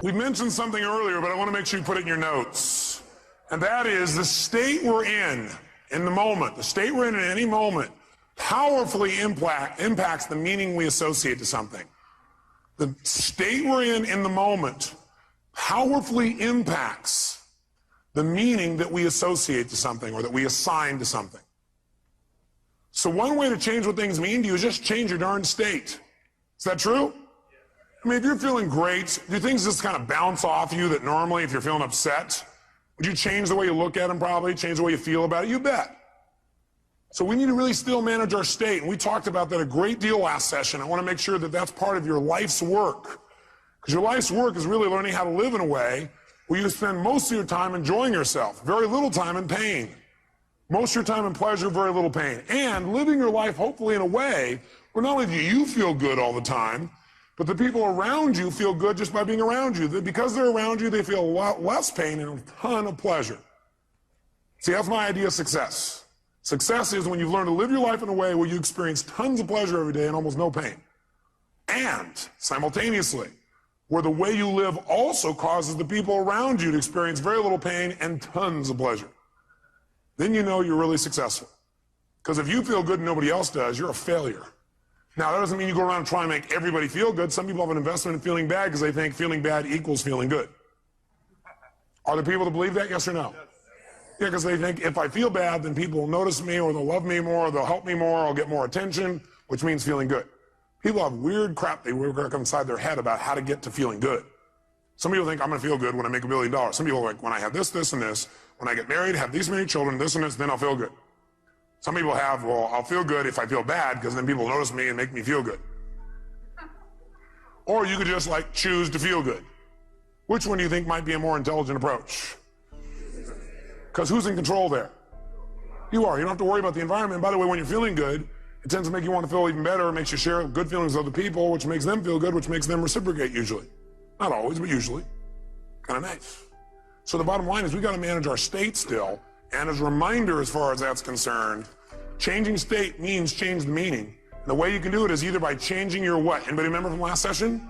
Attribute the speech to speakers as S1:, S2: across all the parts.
S1: We mentioned something earlier, but I want to make sure you put it in your notes. And that is the state we're in the moment, the state we're in at any moment, powerfully impacts the meaning we associate to something. The state we're in the moment powerfully impacts the meaning that we associate to something or that we assign to something. So one way to change what things mean to you is just change your darn state. Is that true? I mean, if you're feeling great, do things just kind of bounce off you that normally if you're feeling upset? Would you change the way you look at them probably, change the way you feel about it? You bet. So we need to really still manage our state. And we talked about that a great deal last session. I want to make sure that that's part of your life's work. Because your life's work is really learning how to live in a way where you spend most of your time enjoying yourself, very little time in pain. Most of your time in pleasure, very little pain. And living your life hopefully in a way where not only do you feel good all the time, but the people around you feel good just by being around you. Because they're around you, they feel a lot less pain and a ton of pleasure. See, that's my idea of success. Success is when you've learned to live your life in a way where you experience tons of pleasure every day and almost no pain. And simultaneously, where the way you live also causes the people around you to experience very little pain and tons of pleasure. Then you know you're really successful. Because if you feel good and nobody else does, you're a failure. Now, that doesn't mean you go around and try and make everybody feel good. Some people have an investment in feeling bad because they think feeling bad equals feeling good. Are there people that believe that, yes or no? Yeah, because they think if I feel bad, then people will notice me or they'll love me more, or they'll help me more, or I'll get more attention, which means feeling good. People have weird crap they work inside their head about how to get to feeling good. Some people think I'm going to feel good when I make $1 billion. Some people are like, when I have this, this, and this, when I get married, have these many children, this and this, then I'll feel good. Some people have, well, I'll feel good if I feel bad because then people notice me and make me feel good. Or you could just like choose to feel good. Which one do you think might be a more intelligent approach? Because who's in control there? You are. You don't have to worry about the environment. By the way, when you're feeling good, it tends to make you want to feel even better. It makes you share good feelings with other people, which makes them feel good, which makes them reciprocate usually. Not always, but usually. Kind of nice. So the bottom line is we got to manage our state still. And as a reminder, as far as that's concerned, changing state means change the meaning. And the way you can do it is either by changing your what? Anybody remember from last session?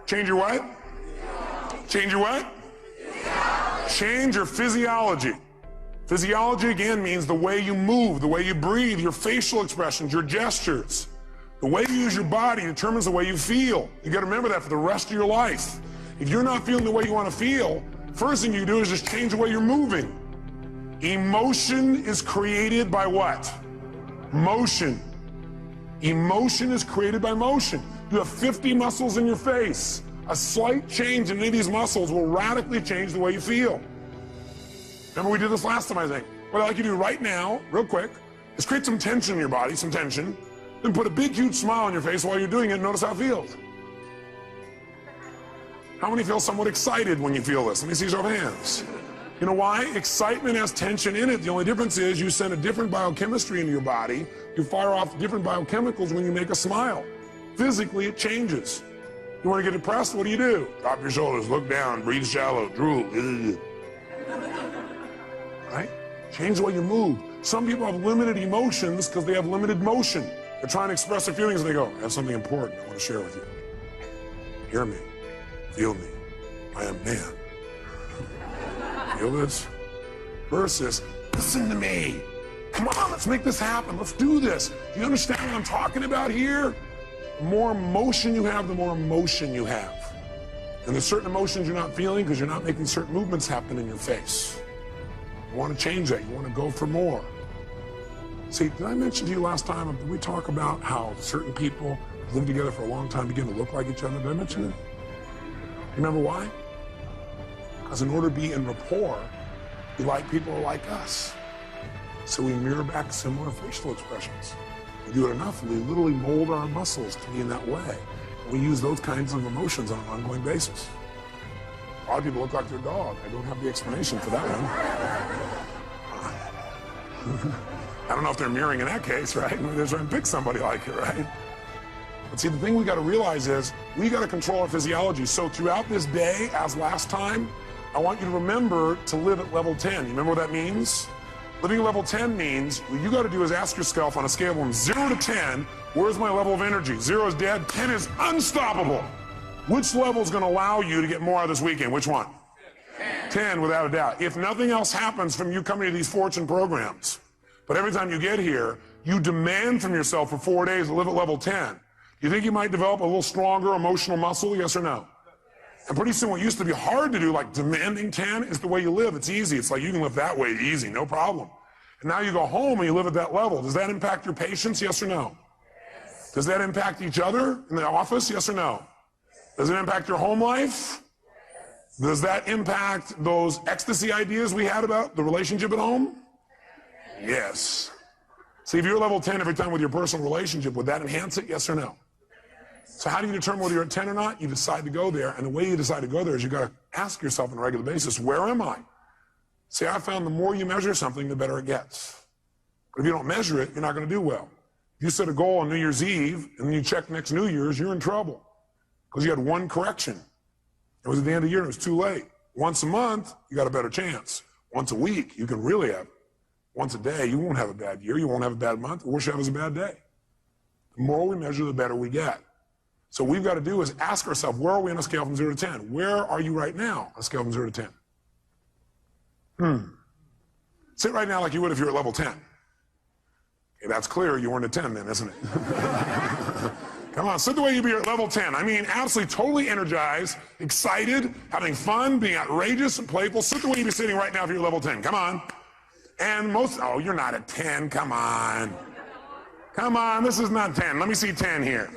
S1: Change your what? Change your what? Change your physiology. Physiology, again, means the way you move, the way you breathe, your facial expressions, your gestures. The way you use your body determines the way you feel. You got to remember that for the rest of your life. If you're not feeling the way you want to feel, first thing you do is just change the way you're moving. Emotion is created by what? Motion. Emotion is created by motion. You have 50 muscles in your face. A slight change in any of these muscles will radically change the way you feel. Remember we did this last time, I think. What I'd like you to do right now, real quick, is create some tension in your body, some tension, then put a big, huge smile on your face while you're doing it and notice how it feels. How many feel somewhat excited when you feel this? Let me see your hands. You know why? Excitement has tension in it. The only difference is you send a different biochemistry into your body. You fire off different biochemicals when you make a smile. Physically, it changes. You want to get depressed? What do? Drop your shoulders, look down, breathe shallow, drool. Right? Change the way you move. Some people have limited emotions because they have limited motion. They're trying to express their feelings and they go, I have something important I want to share with you. Hear me. Feel me. I am man. Feel this? Versus, listen to me. Come on, let's make this happen. Let's do this. Do you understand what I'm talking about here? The more emotion you have, the more emotion you have. And there's certain emotions you're not feeling because you're not making certain movements happen in your face. You want to change that. You want to go for more. See, did I mention to you last time, did we talk about how certain people who live together for a long time begin to look like each other? Did I mention it? You remember why? Because in order to be in rapport, we like people like us. So we mirror back similar facial expressions. We do it enough, and we literally mold our muscles to be in that way. We use those kinds of emotions on an ongoing basis. A lot of people look like their dog. I don't have the explanation for that one. I don't know if they're mirroring in that case, right? They're trying to pick somebody like it, right? But see, the thing we got to realize is we got to control our physiology. So throughout this day, as last time, I want you to remember to live at level 10. You remember what that means? Living at level 10 means what you got to do is ask yourself on a scale from 0 to 10, where's my level of energy? 0 is dead, 10 is unstoppable. Which level is going to allow you to get more out of this weekend? Which one? 10, without a doubt. If nothing else happens from you coming to these fortune programs, but every time you get here, you demand from yourself for 4 days to live at level 10, you think you might develop a little stronger emotional muscle, yes or no? And pretty soon what used to be hard to do, like demanding 10, is the way you live. It's easy. It's like you can live that way easy, no problem. And now you go home and you live at that level. Does that impact your patients, yes or no? Does that impact each other in the office, yes or no? Does it impact your home life? Does that impact those ecstasy ideas we had about the relationship at home? Yes. See, if you're level 10 every time with your personal relationship, would that enhance it, yes or no? So how do you determine whether you're at 10 or not? You decide to go there, and the way you decide to go there is you got to ask yourself on a regular basis, where am I? See, I found the more you measure something, the better it gets. But if you don't measure it, you're not going to do well. If you set a goal on New Year's Eve, and then you check next New Year's, you're in trouble. Because you had one correction. It was at the end of the year, it was too late. Once a month, you got a better chance. Once a week, you can really have it. Once a day, you won't have a bad year, you won't have a bad month, the worst you have is a bad day. The more we measure, the better we get. So what we've got to do is ask ourselves, where are we on a scale from 0 to 10? Where are you right now on a scale from 0 to 10? Sit right now like you would if you were at level 10. Okay, that's clear, you weren't at 10 then, isn't it? Come on, sit the way you'd be at level 10. I mean, absolutely, totally energized, excited, having fun, being outrageous and playful. Sit the way you'd be sitting right now if you're level 10. Come on. And oh, you're not at 10. Come on. Come on, this is not 10. Let me see 10 here.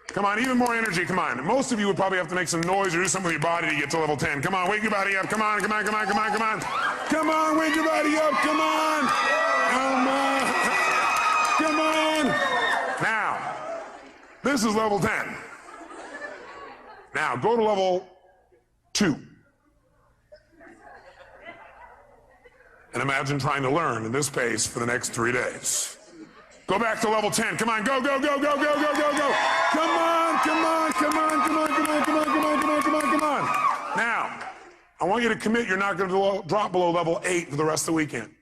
S1: Come on, even more energy. Come on. Most of you would probably have to make some noise or do something with your body to get to level 10. Come on, wake your body up. Come on, come on, come on, come on, come on. Come on, wake your body up. Come on. Come on. Come on. Now, this is level 10. Now, go to level 2. And imagine trying to learn in this pace for the next 3 days. Go back to level 10. Come on, go, go, go, go, go, go, go, go. Come on, come on, come on, come on, come on, come on, come on, come on, come on, come on. Now, I want you to commit you're not going to drop below level 8 for the rest of the weekend.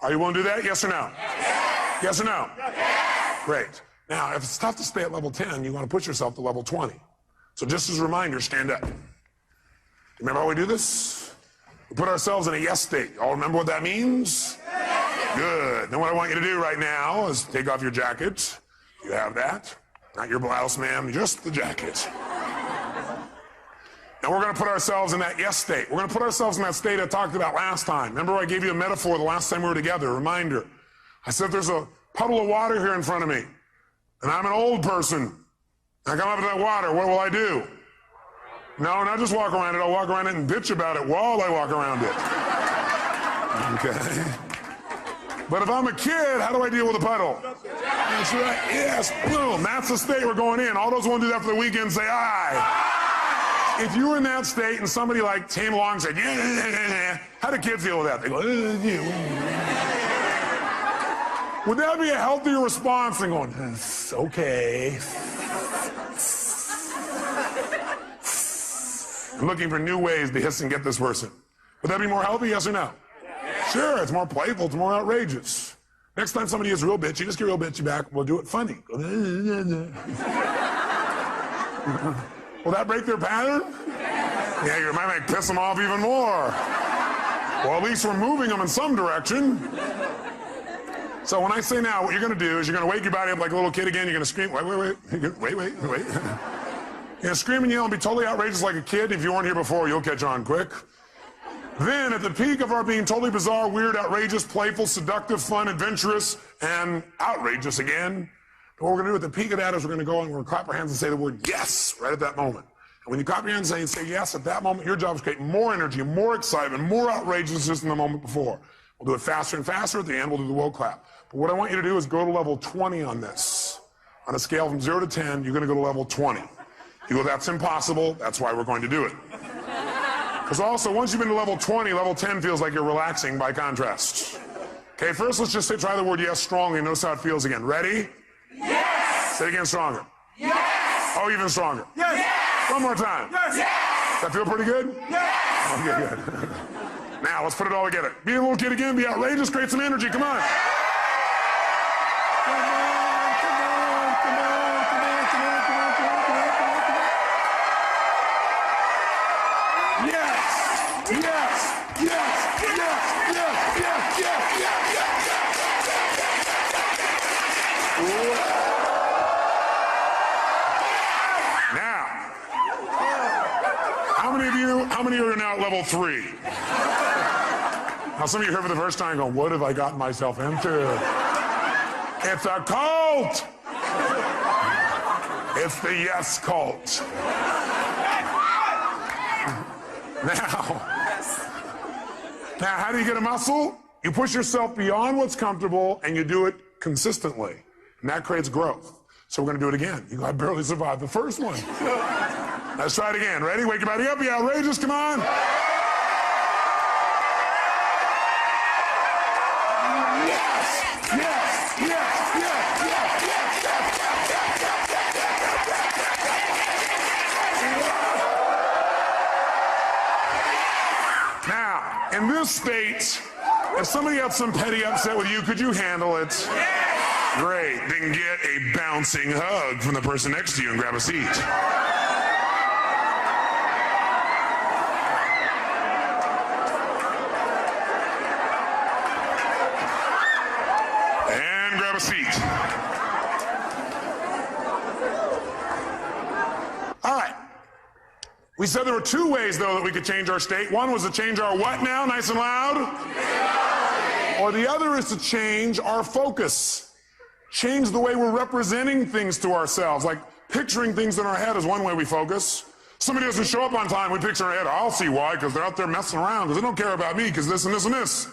S1: Are you willing to do that? Yes or no? Yes, yes or no? Yes. Great. Now, if it's tough to stay at level 10, you want to push yourself to level 20. So just as a reminder, stand up. Remember how we do this? We put ourselves in a yes state. Y'all remember what that means? Good. Then what I want you to do right now is take off your jacket. You have that. Not your blouse, ma'am, just the jacket. And we're going to put ourselves in that yes state. We're going to put ourselves in that state I talked about last time. Remember I gave you a metaphor the last time we were together, a reminder. I said there's a puddle of water here in front of me, and I'm an old person. I come up to that water, what will I do? No, not just walk around it. I'll walk around it and bitch about it while I walk around it. Okay. But if I'm a kid, how do I deal with a puddle? That's right. Yes. Boom. That's the state we're going in. All those who want to do that for the weekend say aye. If you were in that state and somebody like came along and said, yeah, how do kids deal with that? They go, would that be a healthier response than going, it's okay. I'm looking for new ways to hiss and get this person. Would that be more healthy, yes or no? Sure, it's more playful, it's more outrageous. Next time somebody is real bitchy, just get real bitchy back, we'll do it funny. Will that break their pattern? Yeah, you might piss them off even more. Well, at least we're moving them in some direction. So when I say now, what you're going to do is you're going to wake your body up like a little kid again. You're going to scream, wait. You're going to scream and yell and be totally outrageous like a kid. If you weren't here before, you'll catch on quick. Then, at the peak of our being totally bizarre, weird, outrageous, playful, seductive, fun, adventurous, and outrageous again, what we're going to do at the peak of that is we're going to go and we're going to clap our hands and say the word yes right at that moment. And when you clap your hands and say yes at that moment, your job is to create more energy, more excitement, more outrageousness than the moment before. We'll do it faster and faster. At the end, we'll do the will clap. But what I want you to do is go to level 20 on this. On a scale from 0 to 10, you're going to go to level 20. You go, that's impossible. That's why we're going to do it. Because also, once you've been to level 20, level 10 feels like you're relaxing by contrast. Okay, first let's just try the word yes strongly and notice how it feels again. Ready? Yes! Say it again stronger. Yes! Oh, even stronger. Yes! Yes! One more time. Yes! Yes! Does that feel pretty good? Yes! Okay, good. Now, let's put it all together. Be a little kid again, be outrageous, create some energy, come on. yes, yes, yes, yes, yes, yes, yes, yes. Now, how many are now at level 3? Now, some of you here for the first time going, what have I gotten myself into? It's a cult. It's the yes cult. Now, how do you get a muscle? You push yourself beyond what's comfortable and you do it consistently. And that creates growth. So we're going to do it again. You go, I barely survived the first one. Let's try it again. Ready? Wake your body up. Be outrageous. Come on. Yes, yes, yes, yes, yes, yes, yes. Now, in this state, if somebody had some petty upset with you, could you handle it? Great. Then get a bouncing hug from the person next to you and grab a seat. And grab a seat. All right. We said there were 2 ways, though, that we could change our state. One was to change our what now? Nice and loud. Or the other is to change our focus. Change the way we're representing things to ourselves. Like picturing things in our head is one way we focus. Somebody doesn't show up on time, we picture in our head, I'll see why, because they're out there messing around, because they don't care about me, because this and this and this.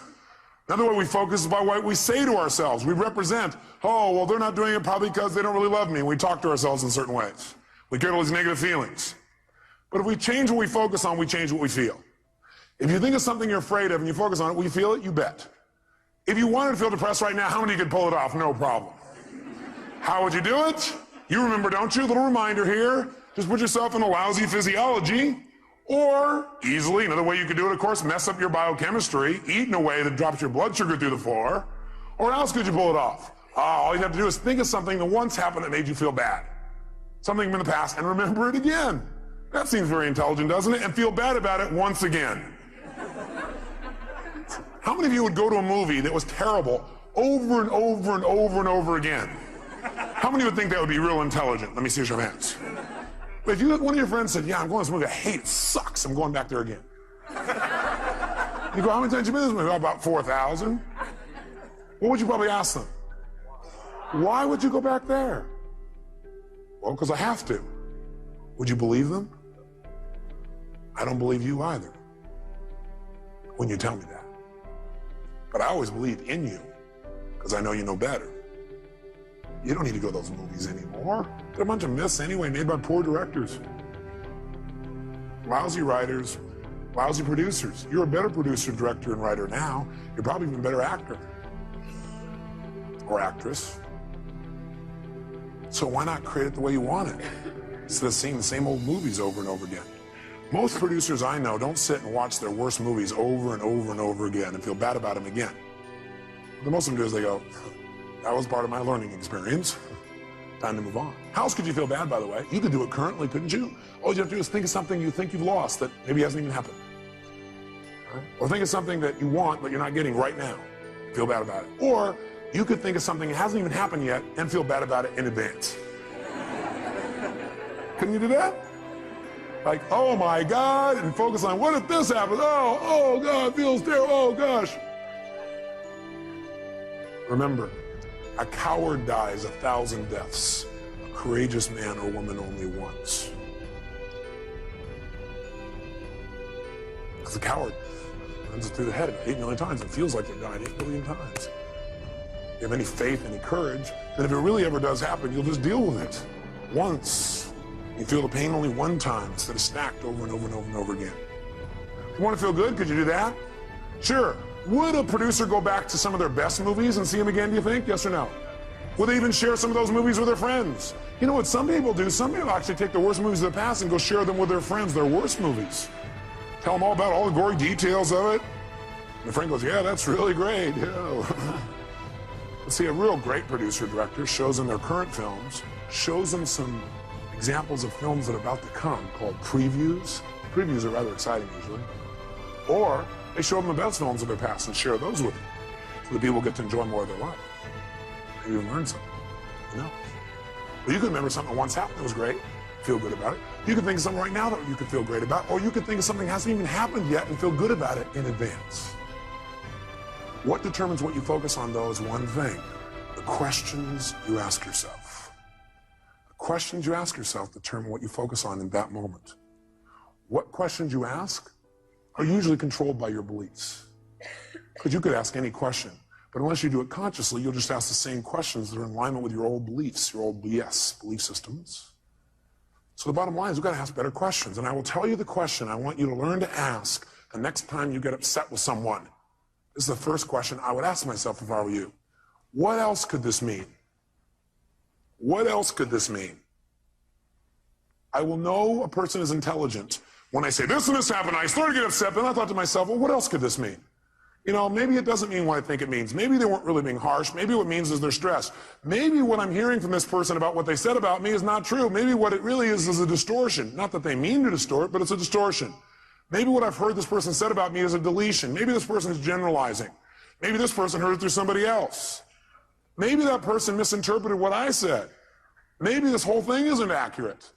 S1: Another way we focus is by what we say to ourselves. We represent, oh, well, they're not doing it probably because they don't really love me. And we talk to ourselves in certain ways. We get all these negative feelings. But if we change what we focus on, we change what we feel. If you think of something you're afraid of and you focus on it, will you feel it? You bet. If you wanted to feel depressed right now, how many could pull it off? No problem. How would you do it? You remember, don't you? A little reminder here. Just put yourself in a lousy physiology. Or, easily, another way you could do it, of course, mess up your biochemistry, eat in a way that drops your blood sugar through the floor. Or how else could you pull it off? All you have to do is think of something that once happened that made you feel bad. Something from the past, and remember it again. That seems very intelligent, doesn't it? And feel bad about it once again. How many of you would go to a movie that was terrible over and over and over and over again? How many would think that would be real intelligent? Let me see your show of hands. But if you, one of your friends said, yeah, I'm going to this movie, I hate it, it sucks, I'm going back there again. You go, how many times have you been to this movie? About 4,000. What would you probably ask them? Why would you go back there? Well, because I have to. Would you believe them? I don't believe you either when you tell me that. But I always believe in you because I know you know better. You don't need to go to those movies anymore. They're a bunch of myths anyway, made by poor directors. Lousy writers, lousy producers. You're a better producer, director, and writer now. You're probably even a better actor or actress. So why not create it the way you want it instead of seeing the same old movies over and over again? Most producers I know don't sit and watch their worst movies over and over and over again and feel bad about them again. What most of them do is they go, that was part of my learning experience. Time to move on. How else could you feel bad, by the way? You could do it currently, couldn't you? All you have to do is think of something you think you've lost that maybe hasn't even happened. Right? Or think of something that you want but you're not getting right now. Feel bad about it. Or you could think of something that hasn't even happened yet and feel bad about it in advance. Couldn't you do that? Like, oh my God, and focus on what if this happens? Oh God, it feels terrible, oh gosh. Remember, a coward dies 1,000 deaths. A courageous man or woman only once. Because the coward runs it through the head 8 million times and feels like they died 8 billion times. If you have any faith, any courage, then if it really ever does happen, you'll just deal with it once. You feel the pain only one time instead of stacked over and over and over and over again. If you want to feel good, could you do that? Sure. Would a producer go back to some of their best movies and see them again, do you think? Yes or no? Would they even share some of those movies with their friends? You know what some people do? Some people actually take the worst movies of the past and go share them with their friends, their worst movies. Tell them all about all the gory details of it. And the friend goes, yeah, that's really great. Yeah. See, a real great producer director shows them their current films, shows them some examples of films that are about to come called previews. Previews are rather exciting usually. Or they show them the best films of their past and share those with them, so the people get to enjoy more of their life. Maybe even learn something. You know? Well, you can remember something that once happened that was great, feel good about it. You can think of something right now that you can feel great about, or you can think of something that hasn't even happened yet and feel good about it in advance. What determines what you focus on, though, is one thing: the questions you ask yourself. The questions you ask yourself determine what you focus on in that moment. What questions you ask are usually controlled by your beliefs. Because you could ask any question, but unless you do it consciously, you'll just ask the same questions that are in alignment with your old beliefs, your old BS, belief systems. So the bottom line is we've got to ask better questions. And I will tell you the question I want you to learn to ask the next time you get upset with someone. This is the first question I would ask myself if I were you. What else could this mean? What else could this mean? I will know a person is intelligent when I say this and this happened. I started to get upset, but I thought to myself, well, what else could this mean? You know, maybe it doesn't mean what I think it means. Maybe they weren't really being harsh. Maybe what it means is they're stressed. Maybe what I'm hearing from this person about what they said about me is not true. Maybe what it really is a distortion. Not that they mean to distort, but it's a distortion. Maybe what I've heard this person said about me is a deletion. Maybe this person is generalizing. Maybe this person heard it through somebody else. Maybe that person misinterpreted what I said. Maybe this whole thing isn't accurate.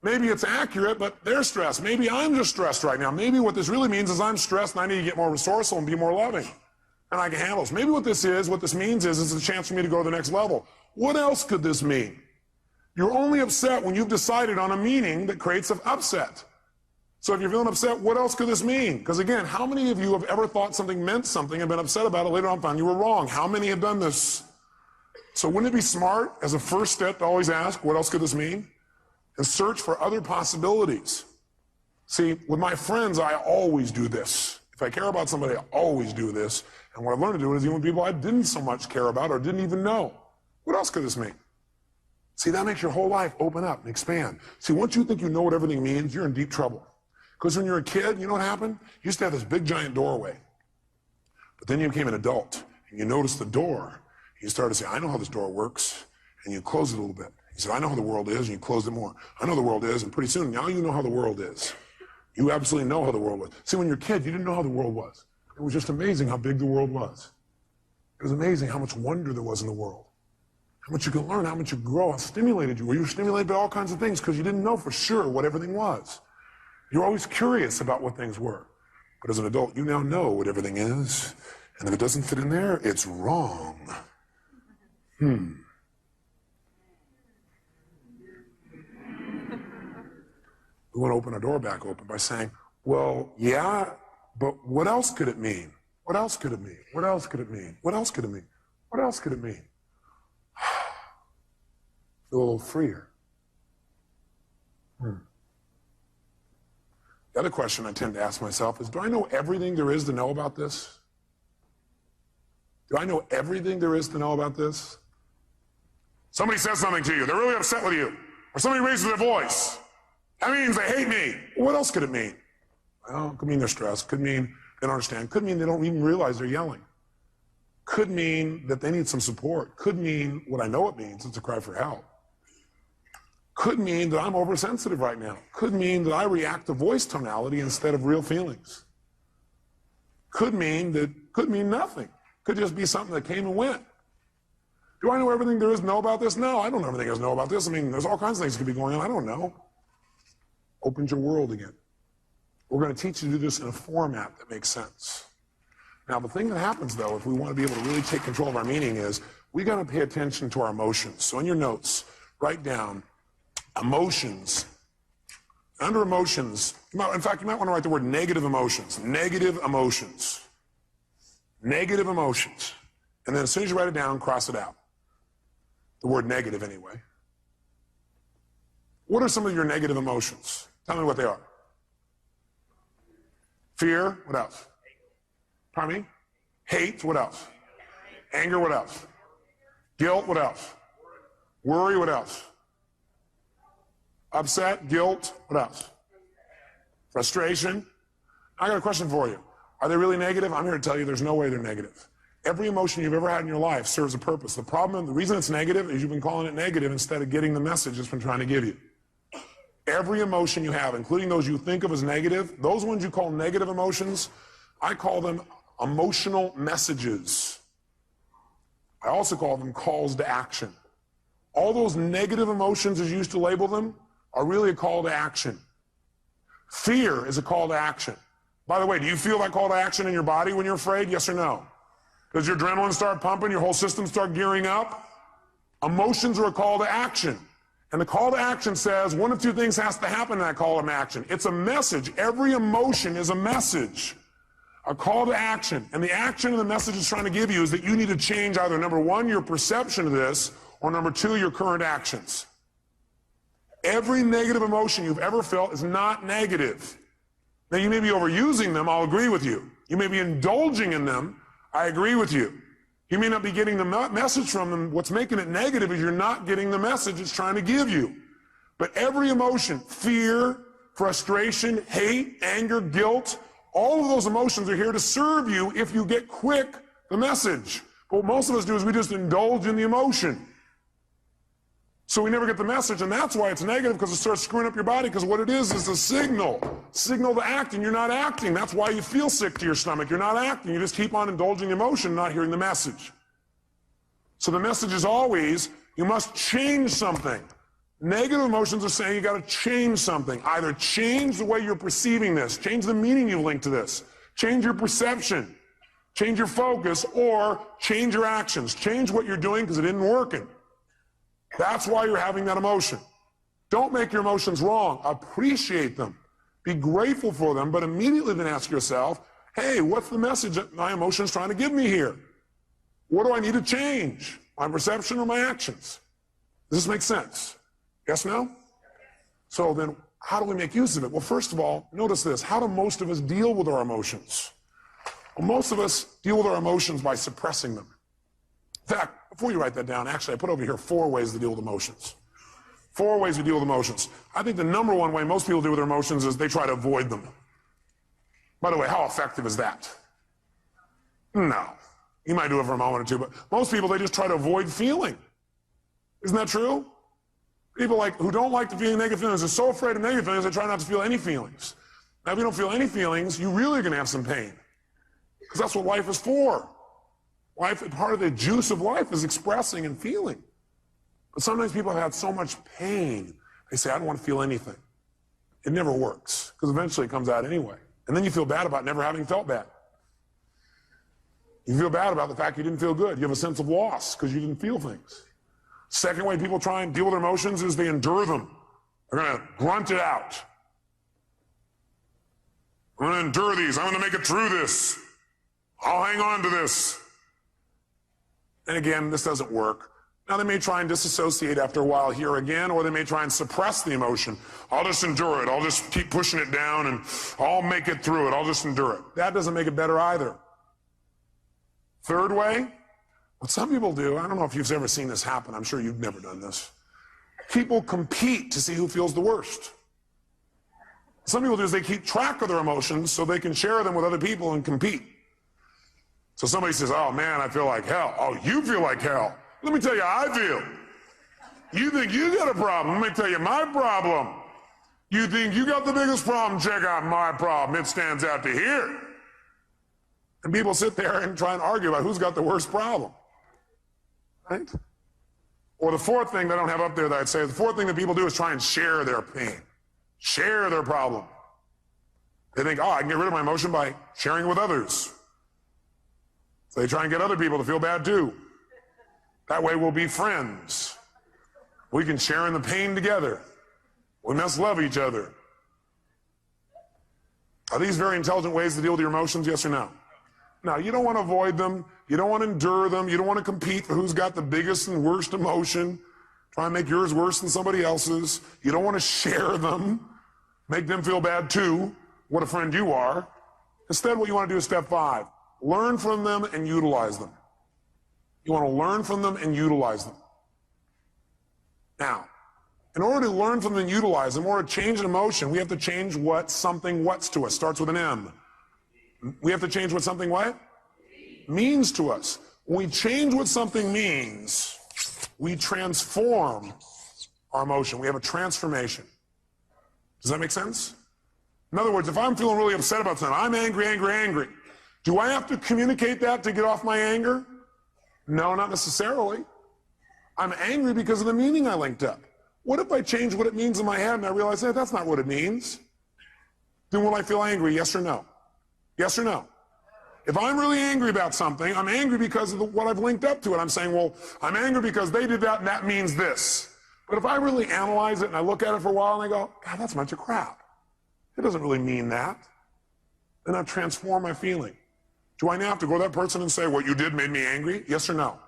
S1: Maybe it's accurate, but they're stressed. Maybe I'm just stressed right now. Maybe what this really means is I'm stressed and I need to get more resourceful and be more loving. And I can handle this. Maybe what this means is it's a chance for me to go to the next level. What else could this mean? You're only upset when you've decided on a meaning that creates an upset. So if you're feeling upset, what else could this mean? Because again, how many of you have ever thought something meant something and been upset about it later on and found you were wrong? How many have done this? So wouldn't it be smart as a first step to always ask, what else could this mean? And search for other possibilities. See, with my friends, I always do this. If I care about somebody, I always do this. And what I've learned to do is even with people I didn't so much care about or didn't even know. What else could this mean? See, that makes your whole life open up and expand. See, once you think you know what everything means, you're in deep trouble. Because when you're a kid, you know what happened? You used to have this big giant doorway. But then you became an adult, and you noticed the door. You started to say, I know how this door works. And you close it a little bit. You said, I know how the world is, and you closed it more. I know the world is, and pretty soon, now you know how the world is. You absolutely know how the world was. See, when you're a kid, you didn't know how the world was. It was just amazing how big the world was. It was amazing how much wonder there was in the world. How much you could learn, how much you could grow, how stimulated you were. You were stimulated by all kinds of things because you didn't know for sure what everything was. You're always curious about what things were. But as an adult, you now know what everything is. And if it doesn't fit in there, it's wrong. We want to open our door back open by saying, well, yeah, but what else could it mean? What else could it mean? What else could it mean? What else could it mean? What else could it mean? Feel a little freer. The other question I tend to ask myself is, do I know everything there is to know about this? Do I know everything there is to know about this? Somebody says something to you, they're really upset with you, or somebody raises their voice. That means they hate me. What else could it mean? Well, it could mean they're stressed. Could mean they don't understand. Could mean they don't even realize they're yelling. Could mean that they need some support. Could mean what I know it means. It's a cry for help. Could mean that I'm oversensitive right now. Could mean that I react to voice tonality instead of real feelings. Could mean nothing. Could just be something that came and went. Do I know everything there is to know about this? No, I don't know everything there is to know about this. I mean, there's all kinds of things that could be going on. I don't know. Opens your world again. We're going to teach you to do this in a format that makes sense. Now, the thing that happens, though, if we want to be able to really take control of our meaning is we got to pay attention to our emotions. So in your notes, write down emotions. Under emotions, in fact, you might want to write the word negative emotions. Negative emotions. Negative emotions. And then as soon as you write it down, cross it out. The word negative, anyway. What are some of your negative emotions? Tell me what they are. Fear, what else? Pardon me? Hate, what else? Anger, what else? Guilt, what else? Worry, what else? Upset, guilt, what else? Frustration. I got a question for you. Are they really negative? I'm here to tell you there's no way they're negative. Every emotion you've ever had in your life serves a purpose. The reason it's negative is you've been calling it negative instead of getting the message it's been trying to give you. every emotion you have, including those you think of as negative, those ones you call negative emotions, I call them emotional messages. I also call them calls to action. All those negative emotions, as you used to label them, are really a call to action. Fear is a call to action. By the way, do you feel that call to action in your body when you're afraid? Yes or no? Does your adrenaline start pumping, your whole system start gearing up? Emotions are a call to action. And the call to action says one of two things has to happen in that call to action. It's a message. Every emotion is a message. A call to action. And the action and the message it's trying to give you is that you need to change either, number one, your perception of this, or number two, your current actions. Every negative emotion you've ever felt is not negative. Now, you may be overusing them, I'll agree with you. You may be indulging in them, I agree with you. You may not be getting the message from them. What's making it negative is you're not getting the message it's trying to give you. But every emotion, fear, frustration, hate, anger, guilt, all of those emotions are here to serve you if you get quick the message. But what most of us do is we just indulge in the emotion. So we never get the message, and that's why it's negative, because it starts screwing up your body, because what it is a signal to act, and you're not acting. That's why you feel sick to your stomach. You're not acting. You just keep on indulging emotion, not hearing the message. So the message is always, you must change something. Negative emotions are saying you got to change something. Either change the way you're perceiving this, change the meaning you link to this, change your perception, change your focus, or change your actions. Change what you're doing because it isn't working. That's why you're having that emotion. Don't make your emotions wrong. Appreciate them. Be grateful for them, but immediately then ask yourself, hey, what's the message that my emotion is trying to give me here? What do I need to change? My perception or my actions? Does this make sense? Yes, no? So then, how do we make use of it? Well, first of all, notice this. How do most of us deal with our emotions? Well, most of us deal with our emotions by suppressing them. In fact, before you write that down, actually, I put over here 4 ways to deal with emotions. 4 ways to deal with emotions. I think the number one way most people deal with their emotions is they try to avoid them. By the way, how effective is that? No. You might do it for a moment or two, but most people, they just try to avoid feeling. Isn't that true? People who don't like to feel negative feelings are so afraid of negative feelings, they try not to feel any feelings. Now, if you don't feel any feelings, you really are going to have some pain. Because that's what life is for. Life, part of the juice of life is expressing and feeling. But sometimes people have had so much pain, they say, I don't want to feel anything. It never works, because eventually it comes out anyway. And then you feel bad about never having felt bad. You feel bad about the fact you didn't feel good. You have a sense of loss because you didn't feel things. Second way people try and deal with their emotions is they endure them. They're going to grunt it out. I'm going to endure these. I'm going to make it through this. I'll hang on to this. And again, this doesn't work. Now, they may try and disassociate after a while here again, or they may try and suppress the emotion. I'll just endure it. I'll just keep pushing it down, and I'll make it through it. I'll just endure it. That doesn't make it better either. Third way, what some people do, I don't know if you've ever seen this happen. I'm sure you've never done this. People compete to see who feels the worst. Some people do is they keep track of their emotions so they can share them with other people and compete. So somebody says, oh man, I feel like hell. Oh, you feel like hell. Let me tell you how I feel. You think you got a problem. Let me tell you my problem. You think you got the biggest problem. Check out my problem. It stands out to here. And people sit there and try and argue about who's got the worst problem. Right? Or the fourth thing that I don't have up there that I'd say, the fourth thing that people do is try and share their pain. Share their problem. They think, oh, I can get rid of my emotion by sharing it with others. So they try and get other people to feel bad too. That way we'll be friends. We can share in the pain together. We must love each other. Are these very intelligent ways to deal with your emotions, yes or no? No, you don't want to avoid them. You don't want to endure them. You don't want to compete for who's got the biggest and worst emotion. Try and make yours worse than somebody else's. You don't want to share them. Make them feel bad too. What a friend you are. Instead, what you want to do is step 5. Learn from them and utilize them. You want to learn from them and utilize them. Now, in order to learn from them and utilize them, in order to change an emotion, we have to change what something what's to us. Starts with an M. We have to change what something what? Means to us. When we change what something means, we transform our emotion. We have a transformation. Does that make sense? In other words, if I'm feeling really upset about something, I'm angry, angry, angry. Do I have to communicate that to get off my anger? No, not necessarily. I'm angry because of the meaning I linked up. What if I change what it means in my head and I realize, hey, that's not what it means? Then will I feel angry, yes or no? Yes or no? If I'm really angry about something, I'm angry because of what I've linked up to it. I'm saying, well, I'm angry because they did that and that means this. But if I really analyze it and I look at it for a while and I go, God, that's a bunch of crap. It doesn't really mean that. Then I transform my feeling. Do I now have to go to that person and say, what you did made me angry? Yes or no?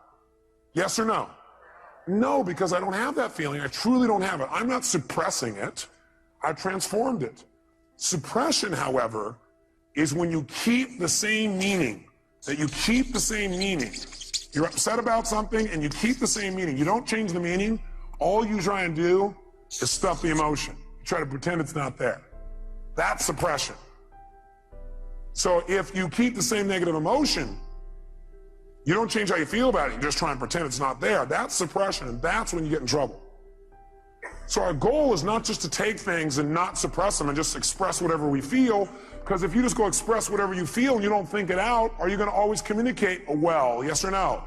S1: Yes or no? No, because I don't have that feeling. I truly don't have it. I'm not suppressing it. I've transformed it. Suppression, however, is when you keep the same meaning, that you keep the same meaning. You're upset about something and you keep the same meaning. You don't change the meaning. All you try and do is stuff the emotion. You try to pretend it's not there. That's suppression. So if you keep the same negative emotion, you don't change how you feel about it. You just try and pretend it's not there. That's suppression, and that's when you get in trouble. So our goal is not just to take things and not suppress them and just express whatever we feel, because if you just go express whatever you feel and you don't think it out, are you going to always communicate well, yes or no?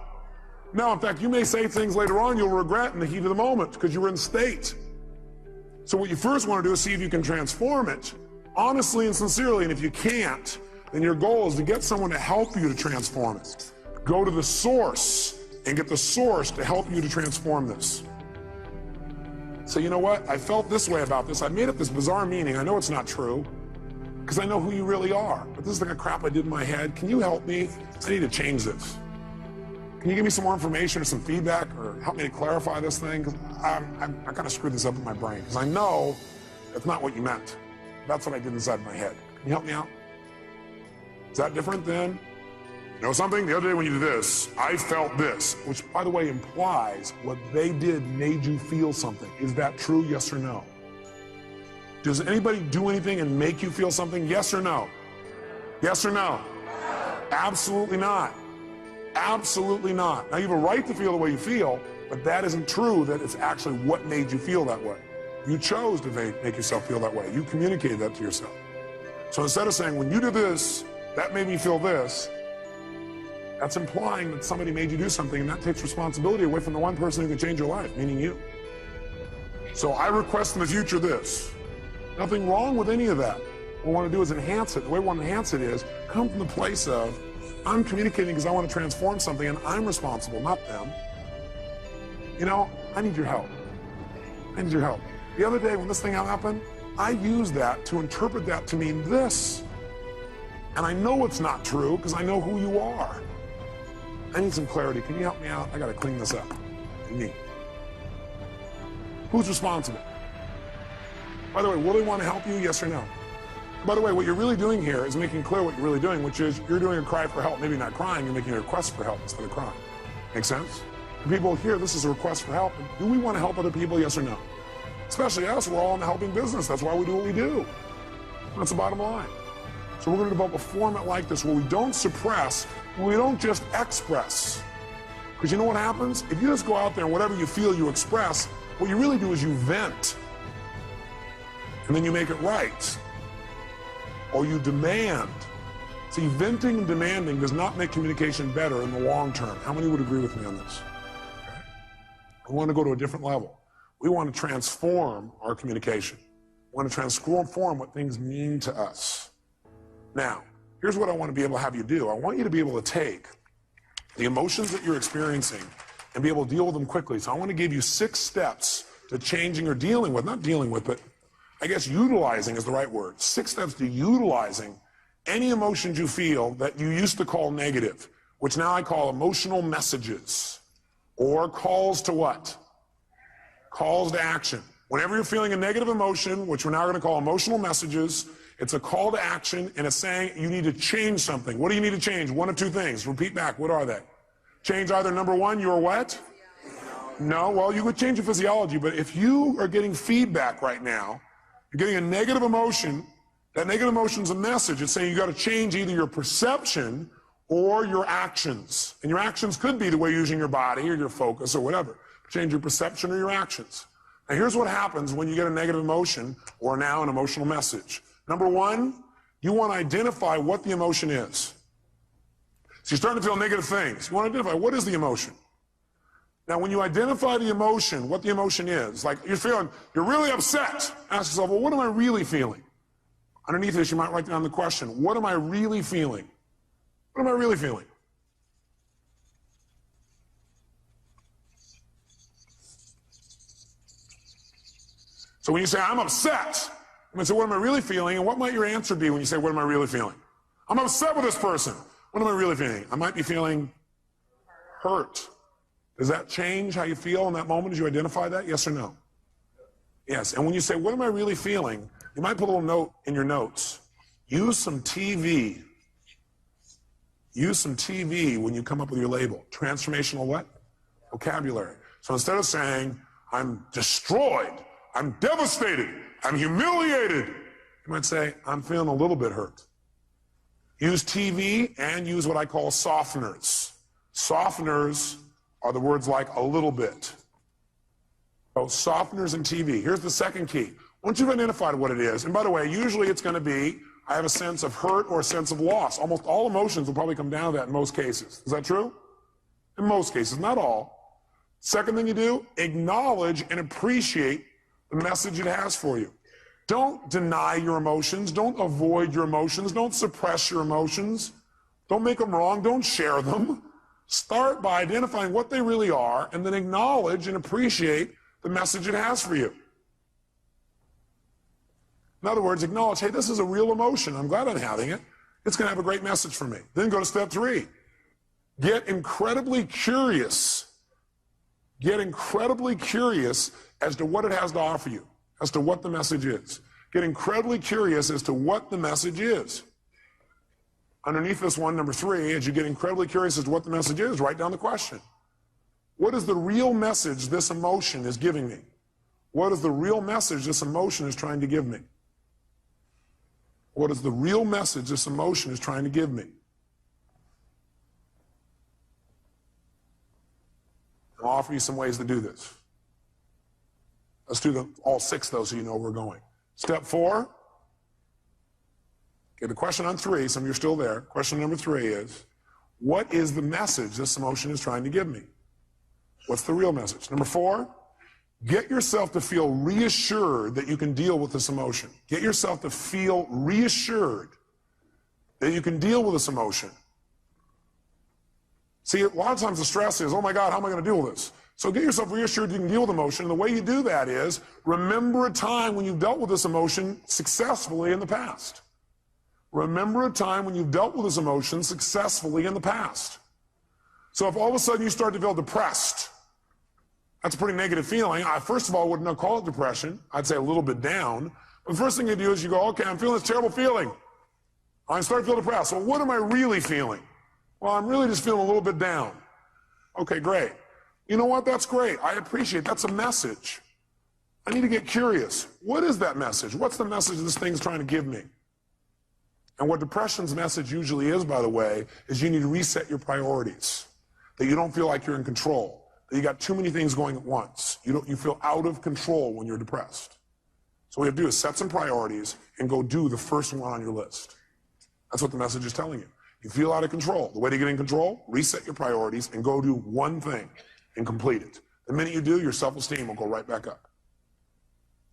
S1: No, in fact, you may say things later on you'll regret in the heat of the moment because you were in state. So what you first want to do is see if you can transform it, honestly and sincerely, and if you can't, then your goal is to get someone to help you to transform it. Go to the source and get the source to help you to transform this. So you know what? I felt this way about this. I made up this bizarre meaning. I know it's not true because I know who you really are. But this is the kind of crap I did in my head. Can you help me? I need to change this. Can you give me some more information or some feedback or help me to clarify this thing? Because I kind of screwed this up in my brain because I know that's not what you meant. That's what I did inside my head. Can you help me out? Is that different than, you know something? The other day when you did this, I felt this, which by the way implies what they did made you feel something. Is that true, yes or no? Does anybody do anything and make you feel something, yes or no? Yes or no? Absolutely not. Absolutely not. Now you have a right to feel the way you feel, but that isn't true that it's actually what made you feel that way. You chose to make yourself feel that way. You communicated that to yourself. So instead of saying, when you did this, that made me feel this, that's implying that somebody made you do something, and that takes responsibility away from the one person who can change your life, meaning you. So I request in the future this. Nothing wrong with any of that. What we want to do is enhance it. The way we want to enhance it is come from the place of, I'm communicating because I want to transform something, and I'm responsible, not them. You know, I need your help. I need your help. The other day when this thing happened, I used that to interpret that to mean this. And I know it's not true because I know who you are. I need some clarity. Can you help me out? I got to clean this up. Me. Who's responsible? By the way, will they want to help you? Yes or no? By the way, what you're really doing here is making clear what you're really doing, which is you're doing a cry for help. Maybe not crying, you're making a request for help instead of crying. Make sense? For people here, this is a request for help. Do we want to help other people? Yes or no? Especially us, we're all in the helping business. That's why we do what we do. That's the bottom line. So we're going to develop a format like this where we don't suppress, we don't just express. Because you know what happens? If you just go out there and whatever you feel you express, what you really do is you vent. And then you make it right. Or you demand. See, venting and demanding does not make communication better in the long term. How many would agree with me on this? Okay. We want to go to a different level. We want to transform our communication. We want to transform what things mean to us. Now, here's what I want to be able to have you do. I want you to be able to take the emotions that you're experiencing and be able to deal with them quickly. So I want to give you 6 steps to changing or dealing with, not dealing with, but I guess utilizing is the right word. 6 steps to utilizing any emotions you feel that you used to call negative, which now I call emotional messages, or calls to what? Calls to action. Whenever you're feeling a negative emotion, which we're now going to call emotional messages, it's a call to action, and it's saying you need to change something. What do you need to change? One of 2 things. Repeat back. What are they? Change either number 1, your what? No, well, you would change your physiology, but if you are getting feedback right now, you're getting a negative emotion, that negative emotion's a message. It's saying you got to change either your perception or your actions. And your actions could be the way you're using your body or your focus or whatever. Change your perception or your actions. Now here's what happens when you get a negative emotion or now an emotional message. Number one, you want to identify what the emotion is. So you're starting to feel negative things. You want to identify what is the emotion. Now when you identify the emotion, what the emotion is, like you're really upset, ask yourself, well, what am I really feeling? Underneath this, you might write down the question, what am I really feeling? What am I really feeling? So when you say, I'm upset, I'm going to say, what am I really feeling? And what might your answer be when you say, what am I really feeling? I'm upset with this person. What am I really feeling? I might be feeling hurt. Does that change how you feel in that moment as you identify that? Yes or no? Yes. And when you say, what am I really feeling? You might put a little note in your notes. Use some TV. Use some TV when you come up with your label. Transformational what? Vocabulary. So instead of saying, I'm destroyed, I'm devastated, I'm humiliated, you might say, I'm feeling a little bit hurt. Use TV and use what I call softeners. Softeners are the words like a little bit. So softeners and TV. Here's the second key. Once you've identified what it is, and by the way, usually it's going to be, I have a sense of hurt or a sense of loss. Almost all emotions will probably come down to that in most cases. Is that true? In most cases, not all. Second thing you do, acknowledge and appreciate the message it has for you. Don't deny your emotions. Don't avoid your emotions. Don't suppress your emotions. Don't make them wrong. Don't share them. Start by identifying what they really are and then acknowledge and appreciate the message it has for you. In other words, acknowledge, hey, this is a real emotion. I'm glad I'm having it. It's going to have a great message for me. Then go to step 3. Get incredibly curious. Get incredibly curious as to what it has to offer you, as to what the message is. Get incredibly curious as to what the message is. Underneath this one, number 3, as you get incredibly curious as to what the message is, write down the question. What is the real message this emotion is giving me? What is the real message this emotion is trying to give me? What is the real message this emotion is trying to give me? I'll offer you some ways to do this. Let's do all 6 though so you know where we're going. Step 4. Okay, the question on 3, some of you are still there. Question number 3 is, what is the message this emotion is trying to give me? What's the real message? Number 4, get yourself to feel reassured that you can deal with this emotion. Get yourself to feel reassured that you can deal with this emotion. See, a lot of times the stress is, oh my God, how am I going to deal with this? So get yourself reassured you can deal with emotion. And the way you do that is remember a time when you've dealt with this emotion successfully in the past. Remember a time when you've dealt with this emotion successfully in the past. So if all of a sudden you start to feel depressed, that's a pretty negative feeling. I, first of all, would not call it depression. I'd say a little bit down. But the first thing you do is you go, okay, I'm feeling this terrible feeling. I start to feel depressed. Well, what am I really feeling? Well, I'm really just feeling a little bit down. Okay, great. You know what? That's great. I appreciate that's a message. I need to get curious. What is that message? What's the message this thing's trying to give me? And what depression's message usually is, by the way, is you need to reset your priorities. That you don't feel like you're in control. That you got too many things going at once. You feel out of control when you're depressed. So what you have to do is set some priorities and go do the first one on your list. That's what the message is telling you. You feel out of control. The way to get in control, reset your priorities and go do one thing and complete it. The minute you do, your self-esteem will go right back up.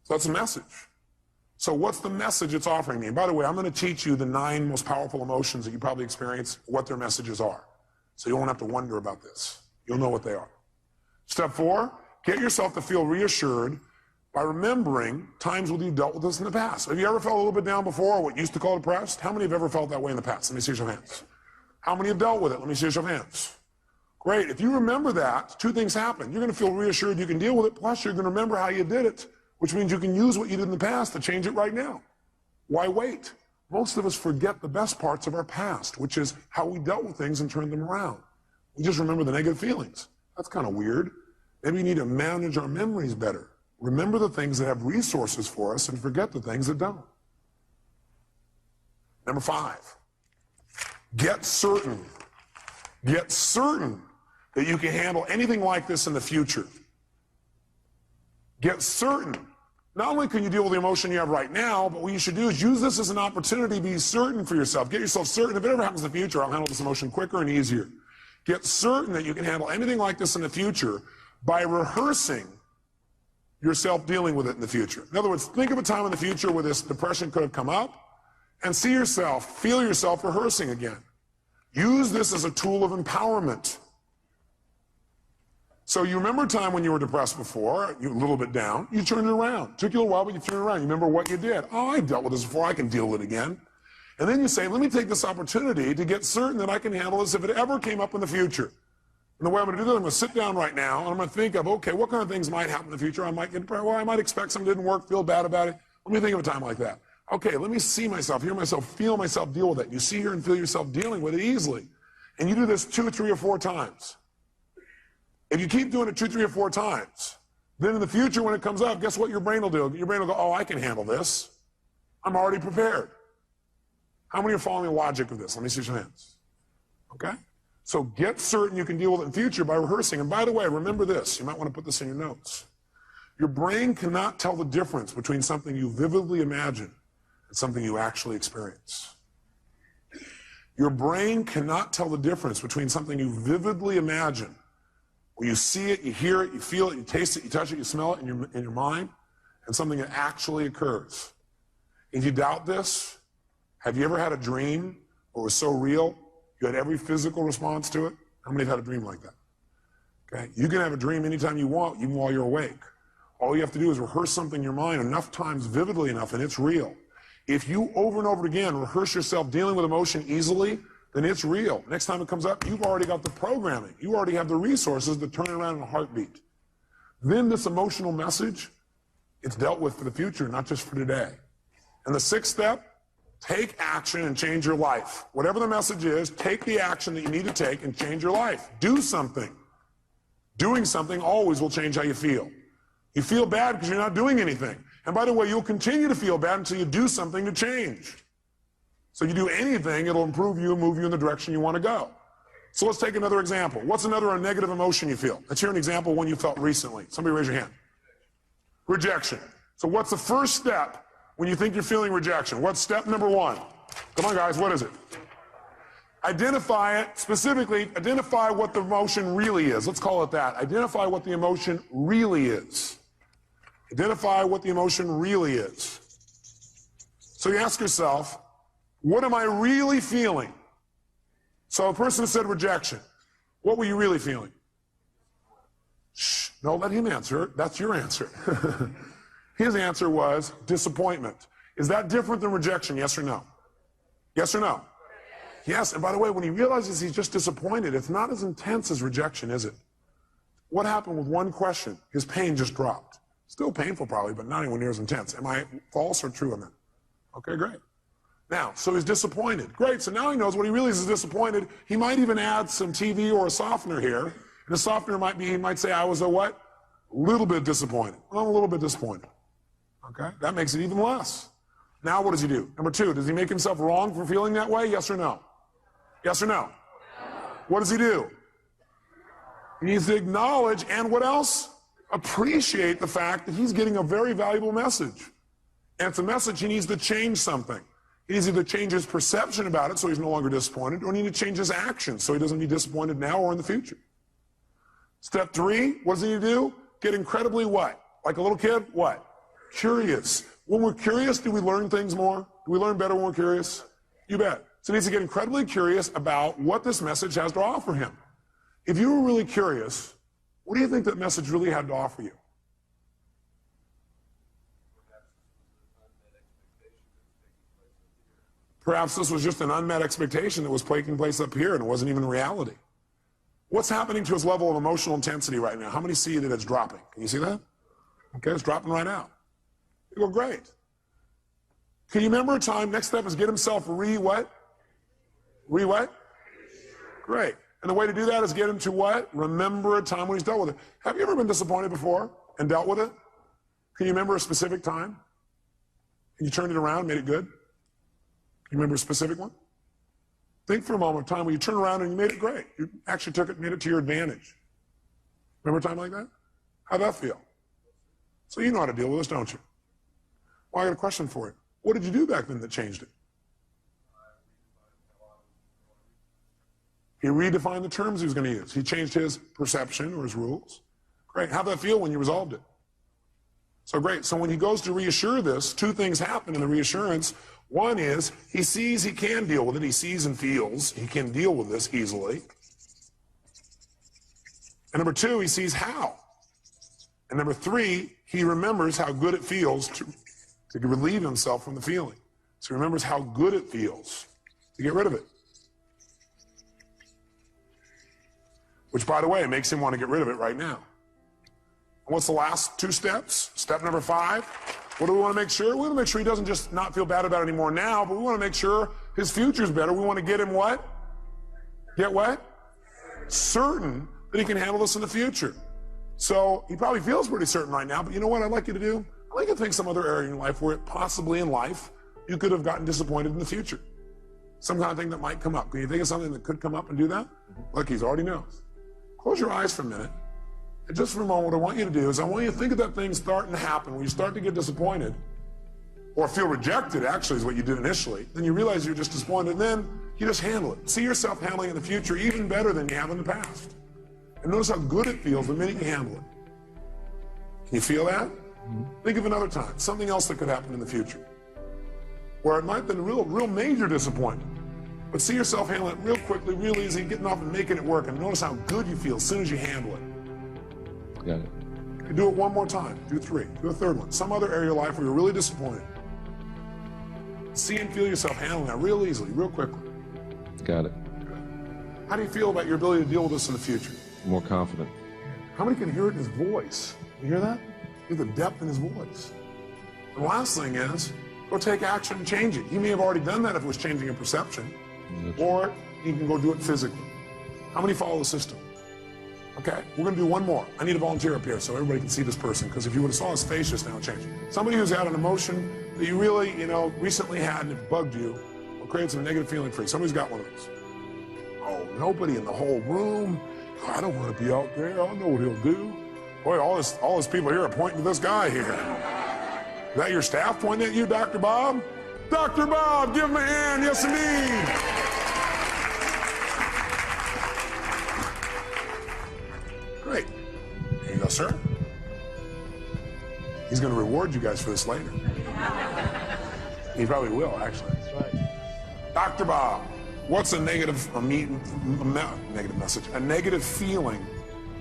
S1: So that's a message. So what's the message it's offering me? And by the way, I'm going to teach you the 9 most powerful emotions that you probably experience, what their messages are. So you won't have to wonder about this. You'll know what they are. Step 4, get yourself to feel reassured by remembering times when you've dealt with this in the past. Have you ever felt a little bit down before, what you used to call depressed? How many have ever felt that way in the past? Let me see your hands. How many have dealt with it? Let me see your hands. Great. If you remember that, 2 things happen. You're going to feel reassured you can deal with it, plus you're going to remember how you did it, which means you can use what you did in the past to change it right now. Why wait? Most of us forget the best parts of our past, which is how we dealt with things and turned them around. We just remember the negative feelings. That's kind of weird. Maybe we need to manage our memories better. Remember the things that have resources for us and forget the things that don't. Number 5, get certain that you can handle anything like this in the future. Get certain. Not only can you deal with the emotion you have right now, but what you should do is use this as an opportunity to be certain for yourself. Get yourself certain. If it ever happens in the future, I'll handle this emotion quicker and easier. Get certain that you can handle anything like this in the future by rehearsing yourself dealing with it in the future. In other words, think of a time in the future where this depression could have come up and see yourself, feel yourself rehearsing again. Use this as a tool of empowerment. So you remember a time when you were depressed before, you were a little bit down, you turned it around. Took you a little while, but you turned it around. You remember what you did. Oh, I dealt with this before, I can deal with it again. And then you say, let me take this opportunity to get certain that I can handle this if it ever came up in the future. And the way I'm going to do that, I'm going to sit down right now, and I'm going to think of, okay, what kind of things might happen in the future? I might get depressed. Well, I might expect something didn't work, feel bad about it. Let me think of a time like that. Okay, let me see myself, hear myself, feel myself deal with it. You see, hear, and feel yourself dealing with it easily. And you do this 2 or 3 or 4 times. If you keep doing it 2, 3, or 4 times, then in the future when it comes up, guess what your brain will do? Your brain will go, oh, I can handle this. I'm already prepared. How many are following the logic of this? Let me see your hands. Okay? So get certain you can deal with it in the future by rehearsing. And by the way, remember this. You might want to put this in your notes. Your brain cannot tell the difference between something you vividly imagine and something you actually experience. Your brain cannot tell the difference between something you vividly imagine, where you see it, you hear it, you feel it, you taste it, you touch it, you smell it in your mind, and something that actually occurs. If you doubt this, have you ever had a dream that was so real you had every physical response to it? How many have had a dream like that? Okay, you can have a dream anytime you want, even while you're awake. All you have to do is rehearse something in your mind enough times, vividly enough, and it's real. If you over and over again rehearse yourself dealing with emotion easily, then it's real. Next time it comes up, you've already got the programming. You already have the resources to turn it around in a heartbeat. Then this emotional message, it's dealt with for the future, not just for today. And the 6th step, take action and change your life. Whatever the message is, take the action that you need to take and change your life. Do something. Doing something always will change how you feel. You feel bad because you're not doing anything. And by the way, you'll continue to feel bad until you do something to change. So you do anything, it'll improve you and move you in the direction you want to go. So let's take another example. What's another negative emotion you feel? Let's hear an example of one you felt recently. Somebody raise your hand. Rejection. So what's the first step when you think you're feeling rejection? What's step number 1? Come on, guys, what is it? Identify it. Specifically, identify what the emotion really is. Let's call it that. Identify what the emotion really is. Identify what the emotion really is. So you ask yourself, what am I really feeling? So a person said rejection. What were you really feeling? Shh, no, let him answer it. That's your answer. His answer was disappointment. Is that different than rejection, yes or no? Yes or no? Yes, and by the way, when he realizes he's just disappointed, it's not as intense as rejection, is it? What happened with one question? His pain just dropped. Still painful probably, but not anywhere near as intense. Am I false or true on that? Okay, great. Now, so he's disappointed. Great, so now he knows what he really is disappointed. He might even add some TV or a softener here. And the softener might be, he might say, I was a what? A little bit disappointed. Well, I'm a little bit disappointed. Okay, that makes it even less. Now what does he do? Number 2, does he make himself wrong for feeling that way? Yes or no? Yes or no? What does he do? He needs to acknowledge and what else? Appreciate the fact that he's getting a very valuable message. And it's a message he needs to change something. He needs to either change his perception about it so he's no longer disappointed, or he needs to change his actions so he doesn't be disappointed now or in the future. Step 3, what does he need to do? Get incredibly what? Like a little kid? What? Curious. When we're curious, do we learn things more? Do we learn better when we're curious? You bet. So he needs to get incredibly curious about what this message has to offer him. If you were really curious, what do you think that message really had to offer you? Perhaps this was just an unmet expectation that was taking place up here and it wasn't even reality. What's happening to his level of emotional intensity right now? How many see that it's dropping? Can you see that? Okay, it's dropping right now. You go, great. Can you remember a time? Next step is get himself what? What? Great. And the way to do that is get him to what? Remember a time when he's dealt with it. Have you ever been disappointed before and dealt with it? Can you remember a specific time? And you turned it around, made it good? Can you remember a specific one? Think for a moment of time when you turned around and you made it great. You actually took it, made it to your advantage. Remember a time like that? How'd that feel? So you know how to deal with this, don't you? Well, I got a question for you. What did you do back then that changed it? He redefined the terms he was going to use. He changed his perception or his rules. Great. How'd that feel when you resolved it? So great. So when he goes to reassure this, two things happen in the reassurance. One is he sees he can deal with it. He sees and feels he can deal with this easily. And number two, he sees how. And number three, he remembers how good it feels to relieve himself from the feeling. So he remembers how good it feels to get rid of it. Which, by the way, makes him want to get rid of it right now. And what's the last two steps? Step number 5. What do we want to make sure? We want to make sure he doesn't just not feel bad about it anymore now, but we want to make sure his future's better. We want to get him what? Get what? Certain that he can handle this in the future. So he probably feels pretty certain right now, but you know what I'd like you to do? I'd like you to think some other area in your life where possibly in life you could have gotten disappointed in the future. Some kind of thing that might come up. Can you think of something that could come up and do that? Look, he already knows. Close your eyes for a minute. And just for a moment, what I want you to do is I want you to think of that thing starting to happen when you start to get disappointed or feel rejected, actually, is what you did initially. Then you realize you're just disappointed, and then you just handle it. See yourself handling it in the future even better than you have in the past. And notice how good it feels the minute you handle it. Can you feel that? Think of another time, something else that could happen in the future, where it might have been a real major disappointment. But see yourself handle it real quickly, real easy, getting off and making it work, and notice how good you feel as soon as you handle it.
S2: Got it.
S1: Okay, do it one more time. Do 3. Do a third one. Some other area of your life where you're really disappointed. See and feel yourself handling that real easily, real quickly.
S2: Got it.
S1: How do you feel about your ability to deal with this in the future?
S2: More confident.
S1: How many can hear it in his voice? You hear that? Hear the depth in his voice. The last thing is, go take action and change it. He may have already done that if it was changing a perception, or he can go do it physically. How many follow the system? Okay, we're going to do one more. I need a volunteer up here so everybody can see this person, because if you would have saw his face just now, it changed. Somebody who's had an emotion that you really, recently had and it bugged you, or created some negative feeling for you. Somebody's got one of those. Oh, nobody in the whole room. I don't want to be out there. I don't know what he'll do. Boy, all his people here are pointing to this guy here. Is that your staff pointing at you, Dr. Bob? Dr. Bob, give him a hand. Yes, indeed. Great. There you go, sir. He's going to reward you guys for this later. He probably will, actually.
S3: That's right.
S1: Dr. Bob, what's a negative message, a negative feeling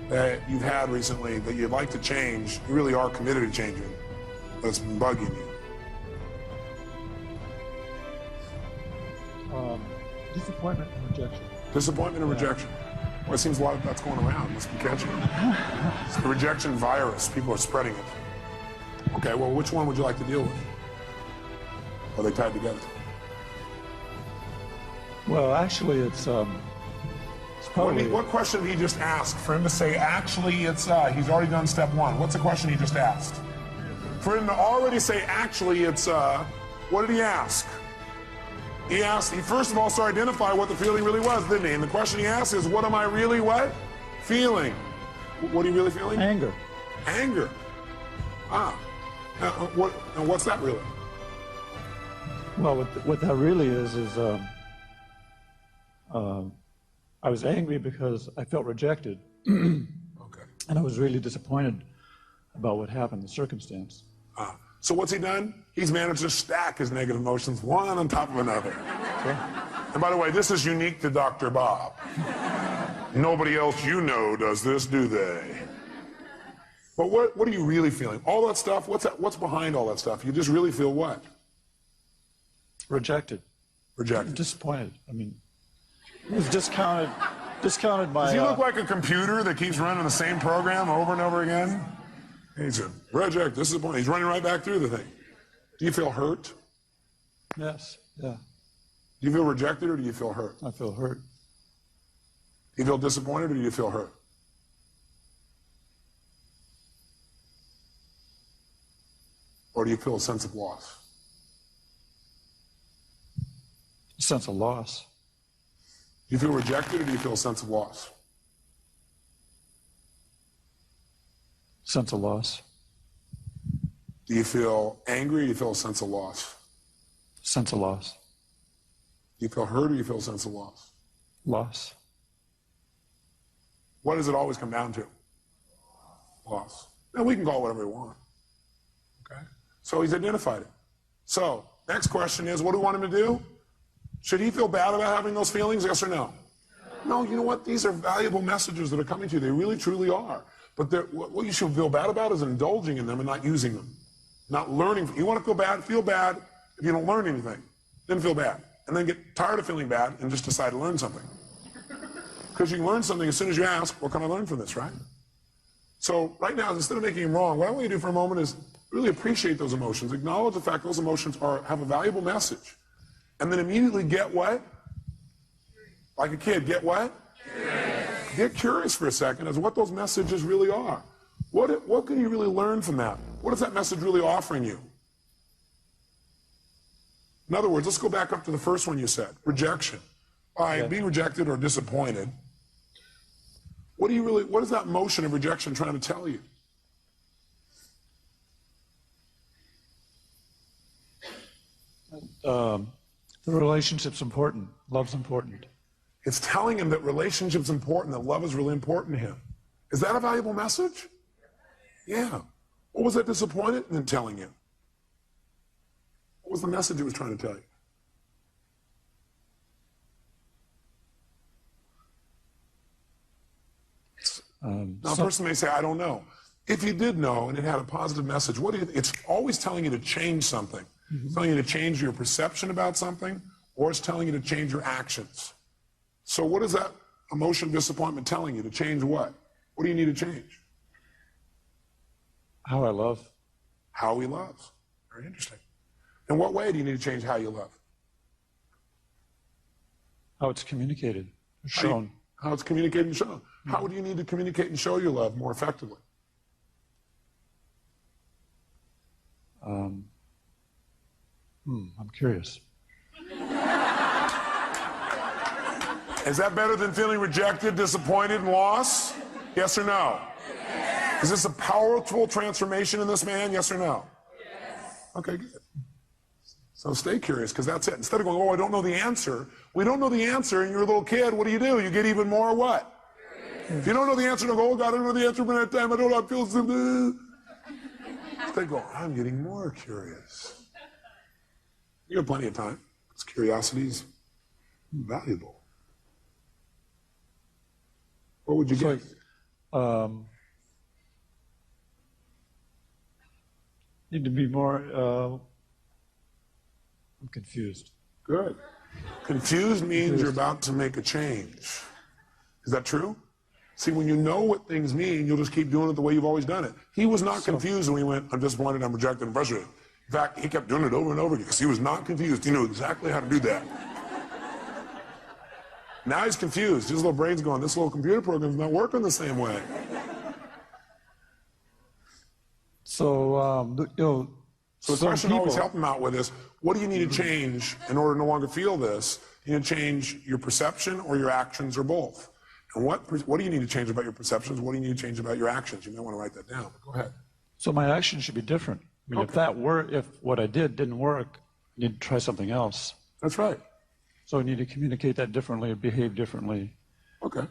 S1: that you've had recently that you'd like to change, you really are committed to changing, that's been bugging you?
S3: Disappointment and rejection.
S1: Disappointment and rejection. Well, it seems a lot of that's going around. Must be catching it. It's the rejection virus. People are spreading it. Okay, well, which one would you like to deal with? Are they tied together?
S3: Well, actually, it's probably...
S1: What question did he just ask? For him to say, actually, it's, he's already done step 1. What's the question he just asked? For him to already say, actually, it's, what did he ask? He first of all started to identify what the feeling really was, didn't he? And the question he asked is, what am I really what? Feeling. What are you really feeling?
S3: Anger.
S1: Anger. What's that really?
S3: Well, what that really is I was angry because I felt rejected.
S1: Okay.
S3: And I was really disappointed about what happened, the circumstance.
S1: So what's he done? He's managed to stack his negative emotions one on top of another.
S3: Okay.
S1: And by the way, this is unique to Dr. Bob. Nobody else you know does this, do they? But what are you really feeling? All that stuff, what's behind all that stuff? You just really feel what?
S3: Rejected.
S1: Rejected.
S3: Disappointed. I mean, it was discounted by...
S1: Does he look like a computer that keeps running the same program over and over again? He's a reject, this is the point. He's running right back through the thing. Do you feel hurt?
S3: Yes, yeah.
S1: Do you feel rejected or do you feel hurt?
S3: I feel hurt.
S1: Do you feel disappointed or do you feel hurt? Or do you feel a sense of loss?
S3: A sense of loss.
S1: Do you feel rejected or do you feel a sense of loss?
S3: Sense of loss.
S1: Do you feel angry or do you feel a sense of loss?
S3: Sense of loss.
S1: Do you feel hurt or do you feel a sense of loss?
S3: Loss.
S1: What does it always come down to? Loss. Now we can call it whatever we want. Okay? So he's identified it. So next question is, what do we want him to do? Should he feel bad about having those feelings? Yes or no? No, you know what? These are valuable messages that are coming to you. They really, truly are. But what you should feel bad about is indulging in them and not using them. Not learning. You want to feel bad if you don't learn anything. Then feel bad. And then get tired of feeling bad and just decide to learn something. Because you can learn something as soon as you ask, what can I learn from this, right? So right now, instead of making them wrong, what I want you to do for a moment is really appreciate those emotions. Acknowledge the fact those emotions have a valuable message. And then immediately get what? Like a kid, get what? Curious. Get curious for a second as what those messages really are. What can you really learn from that? What is that message really offering you? In other words, let's go back up to the first one you said, rejection. By being rejected or disappointed, what is that motion of rejection trying to tell you?
S3: The relationship's important. Love's important.
S1: It's telling him that relationship's important, that love is really important to him. Is that a valuable message? Yeah. What was that disappointment telling you? What was the message it was trying to tell you? Now, a person may say, I don't know. If you did know and it had a positive message, it's always telling you to change something. Mm-hmm. It's telling you to change your perception about something, or it's telling you to change your actions. So what is that emotion of disappointment telling you? To change what? What do you need to change?
S3: How I love.
S1: How he loves. Very interesting. In what way do you need to change how you love?
S3: How it's communicated, shown.
S1: How it's communicated and shown. How do you need to communicate and show your love more effectively?
S3: I'm curious.
S1: Is that better than feeling rejected, disappointed, and lost? Yes or no? Yes. Is this a powerful transformation in this man? Yes or no? Yes. Okay, good. So stay curious, because that's it. Instead of going, oh, I don't know the answer. We don't know the answer, and you're a little kid. What do? You get even more what? If you don't know the answer, don't go, oh, God, I don't know the answer, but at that time I don't know, I feel so. Instead go, I'm getting more curious. You have plenty of time. Because curiosity is valuable. What would you get?
S3: Need to be more, I'm confused.
S1: Good. Confused means you're about to make a change. Is that true? See, when you know what things mean, you'll just keep doing it the way you've always done it. He was not confused when he went, I'm disappointed, I'm rejected, I'm frustrated. In fact, he kept doing it over and over again because he was not confused. He knew exactly how to do that. Now he's confused. His little brain's going, this little computer program's not working the same way.
S3: So,
S1: So the question always help him out with is, what do you need to change in order to no longer feel this? You need to change your perception or your actions or both. And what do you need to change about your perceptions? What do you need to change about your actions? You may want to write that down. Go ahead.
S3: So my actions should be different. I mean, if what I did didn't work, I need to try something else.
S1: That's right.
S3: So I need to communicate that differently, behave differently.
S1: Okay.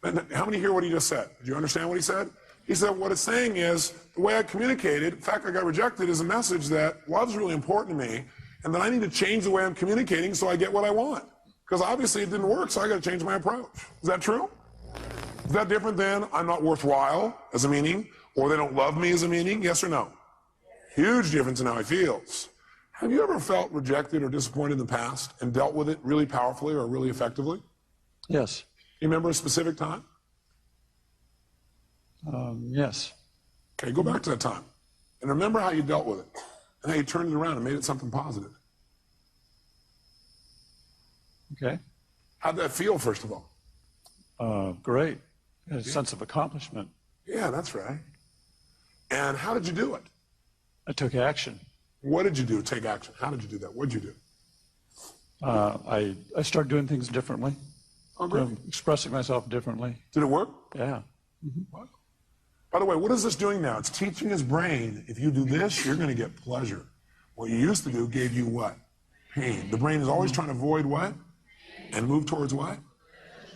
S1: And how many hear what he just said? Did you understand what he said? He said what it's saying is the way I communicated, the fact I got rejected is a message that love's really important to me, and that I need to change the way I'm communicating so I get what I want. Because obviously it didn't work, so I got to change my approach. Is that true? Is that different than I'm not worthwhile as a meaning, or they don't love me as a meaning? Yes or no? Huge difference in how he feels. Have you ever felt rejected or disappointed in the past and dealt with it really powerfully or really effectively?
S3: Yes.
S1: You remember a specific time?
S3: Yes.
S1: Okay, go back to that time. And remember how you dealt with it and how you turned it around and made it something positive.
S3: Okay.
S1: How'd that feel, first of all?
S3: Great. A sense of accomplishment.
S1: Yeah, that's right. And how did you do it?
S3: I took action.
S1: What did you do to take action? How did you do that? What did you do?
S3: I started doing things differently.
S1: Oh, great.
S3: Expressing myself differently.
S1: Did it work?
S3: Yeah.
S1: Wow. By the way, what is this doing now? It's teaching his brain, if you do this, you're going to get pleasure. What you used to do gave you what? Pain. The brain is always trying to avoid what? And move towards what?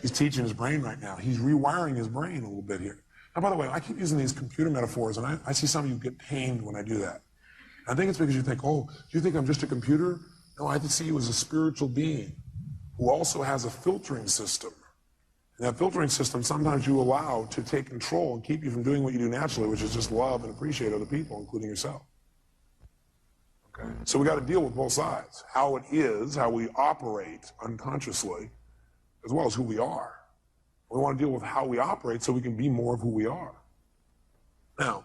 S1: He's teaching his brain right now. He's rewiring his brain a little bit here. Now, by the way, I keep using these computer metaphors, and I see some of you get pained when I do that. I think it's because you think, oh, do you think I'm just a computer? No, I see you as a spiritual being who also has a filtering system. And that filtering system, sometimes you allow to take control and keep you from doing what you do naturally, which is just love and appreciate other people, including yourself. Okay? So we got to deal with both sides. How it is, how we operate unconsciously, as well as who we are. We want to deal with how we operate so we can be more of who we are. Now,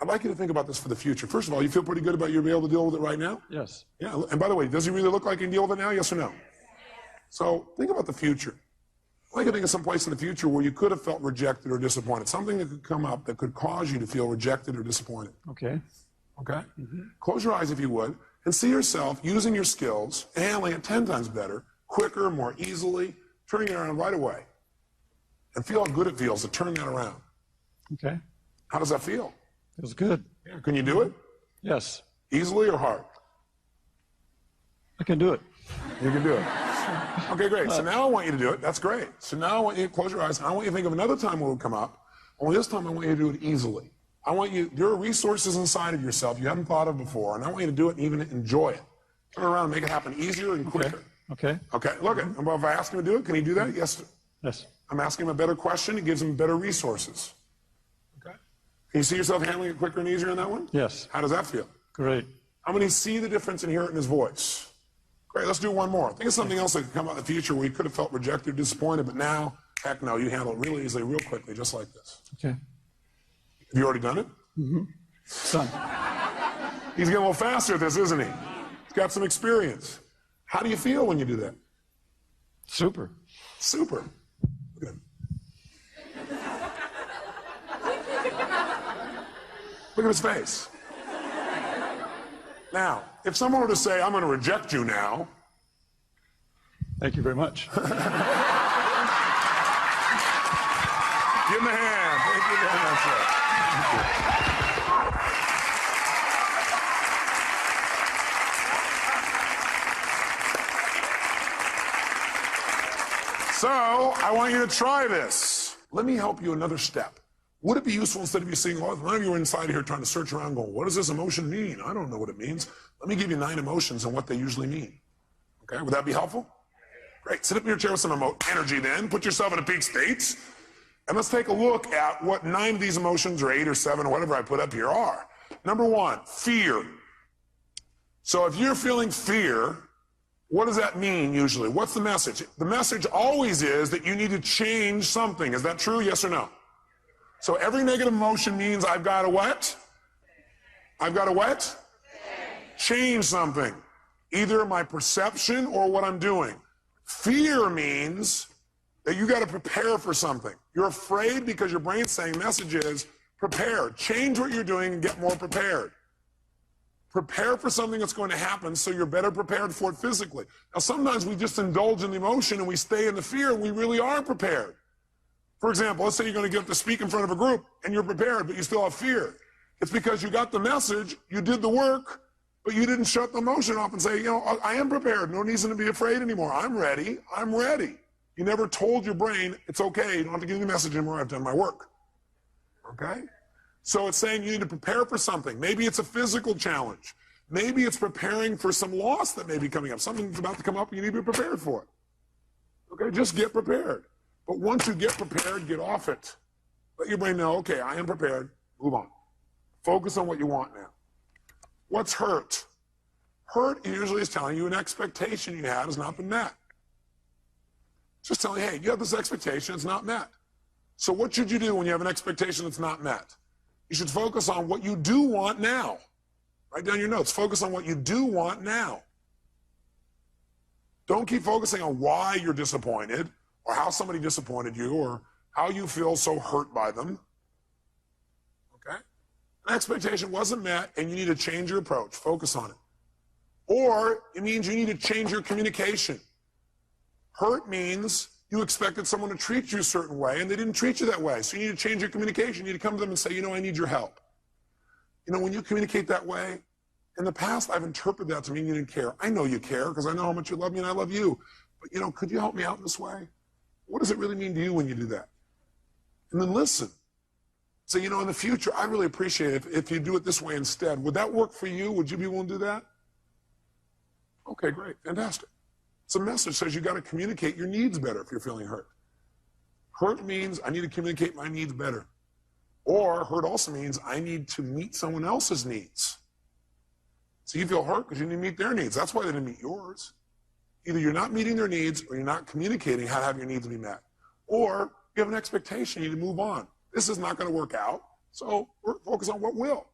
S1: I'd like you to think about this for the future. First of all, you feel pretty good about you being able to deal with it right now?
S3: Yes.
S1: Yeah, and by the way, does he really look like he can deal with it now, yes or no? So think about the future. I'd like you to think of some place in the future where you could have felt rejected or disappointed, something that could come up that could cause you to feel rejected or disappointed.
S3: Okay.
S1: Okay? Close your eyes if you would, and see yourself using your skills, handling it 10 times better, quicker, more easily, turning it around right away. And feel how good it feels to turn that around.
S3: Okay.
S1: How does that feel?
S3: Feels good.
S1: Yeah. Can you do it?
S3: Yes.
S1: Easily or hard?
S3: I can do it.
S1: You can do it. Okay, great. So now I want you to do it. That's great. So now I want you to close your eyes. And I want you to think of another time when it would come up. Only this time I want you to do it easily. I want you, there are resources inside of yourself you haven't thought of before, and I want you to do it and even enjoy it. Turn around and make it happen easier and quicker.
S3: Okay.
S1: Okay, look at if I ask him to do it, can he do that? Yes.
S3: Yes.
S1: I'm asking him a better question. It gives him better resources. Okay. Can you see yourself handling it quicker and easier in that one?
S3: Yes.
S1: How does that feel?
S3: Great.
S1: How many see the difference and hear it in his voice? Great, let's do one more. Think of something else that could come out in the future where you could have felt rejected, disappointed, but now, heck no, you handle it really easily, real quickly, just like this.
S3: Okay.
S1: Have you already done it?
S3: Done.
S1: He's getting a little faster at this, isn't he? He's got some experience. How do you feel when you do that?
S3: Super.
S1: Super. Look at him. Look at his face. Now, if someone were to say, I'm going to reject you now.
S3: Thank you very much.
S1: Give him a hand. Thank you very much, sir. Thank you. So, I want you to try this. Let me help you another step. Would it be useful instead of you seeing, well, none of you are inside here trying to search around going, what does this emotion mean? I don't know what it means. Let me give you 9 emotions and what they usually mean. Okay, would that be helpful? Great, sit up in your chair with some energy then. Put yourself in a peak state. And let's take a look at what 9 of these emotions, or 8 or 7, or whatever I put up here are. Number 1, fear. So if you're feeling fear, what does that mean usually? What's the message? The message always is that you need to change something. Is that true, yes or no? So every negative emotion means I've got to what? I've got to what? Change something. Either my perception or what I'm doing. Fear means that you got to prepare for something. You're afraid because your brain's saying message is prepare. Change what you're doing and get more prepared. Prepare for something that's going to happen so you're better prepared for it physically. Now sometimes we just indulge in the emotion and we stay in the fear and we really aren't prepared. For example, let's say you're going to get up to speak in front of a group and you're prepared, but you still have fear. It's because you got the message, you did the work, but you didn't shut the emotion off and say, you know, I am prepared. No reason to be afraid anymore. I'm ready. I'm ready. You never told your brain, it's okay. You don't have to give me the message anymore. I've done my work. Okay? So it's saying you need to prepare for something. Maybe it's a physical challenge. Maybe it's preparing for some loss that may be coming up. Something's about to come up and you need to be prepared for it. Okay? Just get prepared. But once you get prepared, get off it. Let your brain know, okay, I am prepared. Move on. Focus on what you want now. What's hurt? Hurt usually is telling you an expectation you had has not been met. Just telling you, hey, you have this expectation, it's not met. So what should you do when you have an expectation that's not met? You should focus on what you do want now. Write down your notes. Focus on what you do want now. Don't keep focusing on why you're disappointed or how somebody disappointed you or how you feel so hurt by them. Okay? An expectation wasn't met and you need to change your approach. Focus on it. Or it means you need to change your communication. Hurt means You expected someone to treat you a certain way, and they didn't treat you that way. So you need to change your communication. You need to come to them and say, you know, I need your help. You know, when you communicate that way, in the past, I've interpreted that to mean you didn't care. I know you care because I know how much you love me and I love you. But, you know, could you help me out in this way? What does it really mean to you when you do that? And then listen. Say, you know, in the future, I'd really appreciate it if you do it this way instead. Would that work for you? Would you be willing to do that? Okay, great. Fantastic. It's a message that says you got to communicate your needs better if you're feeling hurt. Hurt means I need to communicate my needs better. Or hurt also means I need to meet someone else's needs. So you feel hurt because you need to meet their needs. That's why they didn't meet yours. Either you're not meeting their needs or you're not communicating how to have your needs be met. Or you have an expectation, you need to move on. This is not going to work out, so we're focused on what will.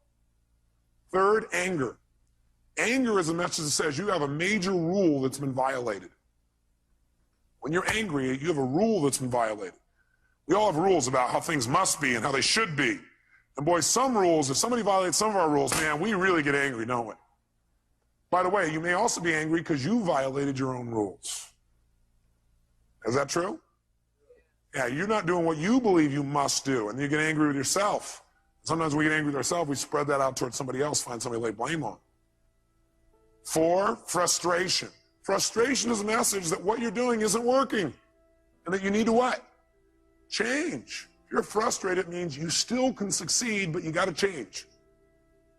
S1: Third, anger. Anger is a message that says you have a major rule that's been violated. When you're angry, you have a rule that's been violated. We all have rules about how things must be and how they should be. And boy, some rules, if somebody violates some of our rules, man, we really get angry, don't we? By the way, you may also be angry because you violated your own rules. Is that true? Yeah, you're not doing what you believe you must do, and you get angry with yourself. Sometimes when we get angry with ourselves, we spread that out towards somebody else, find somebody to lay blame on. 4, frustration. Frustration is a message that what you're doing isn't working, and that you need to what? Change. If you're frustrated, it means you still can succeed, but you got to change.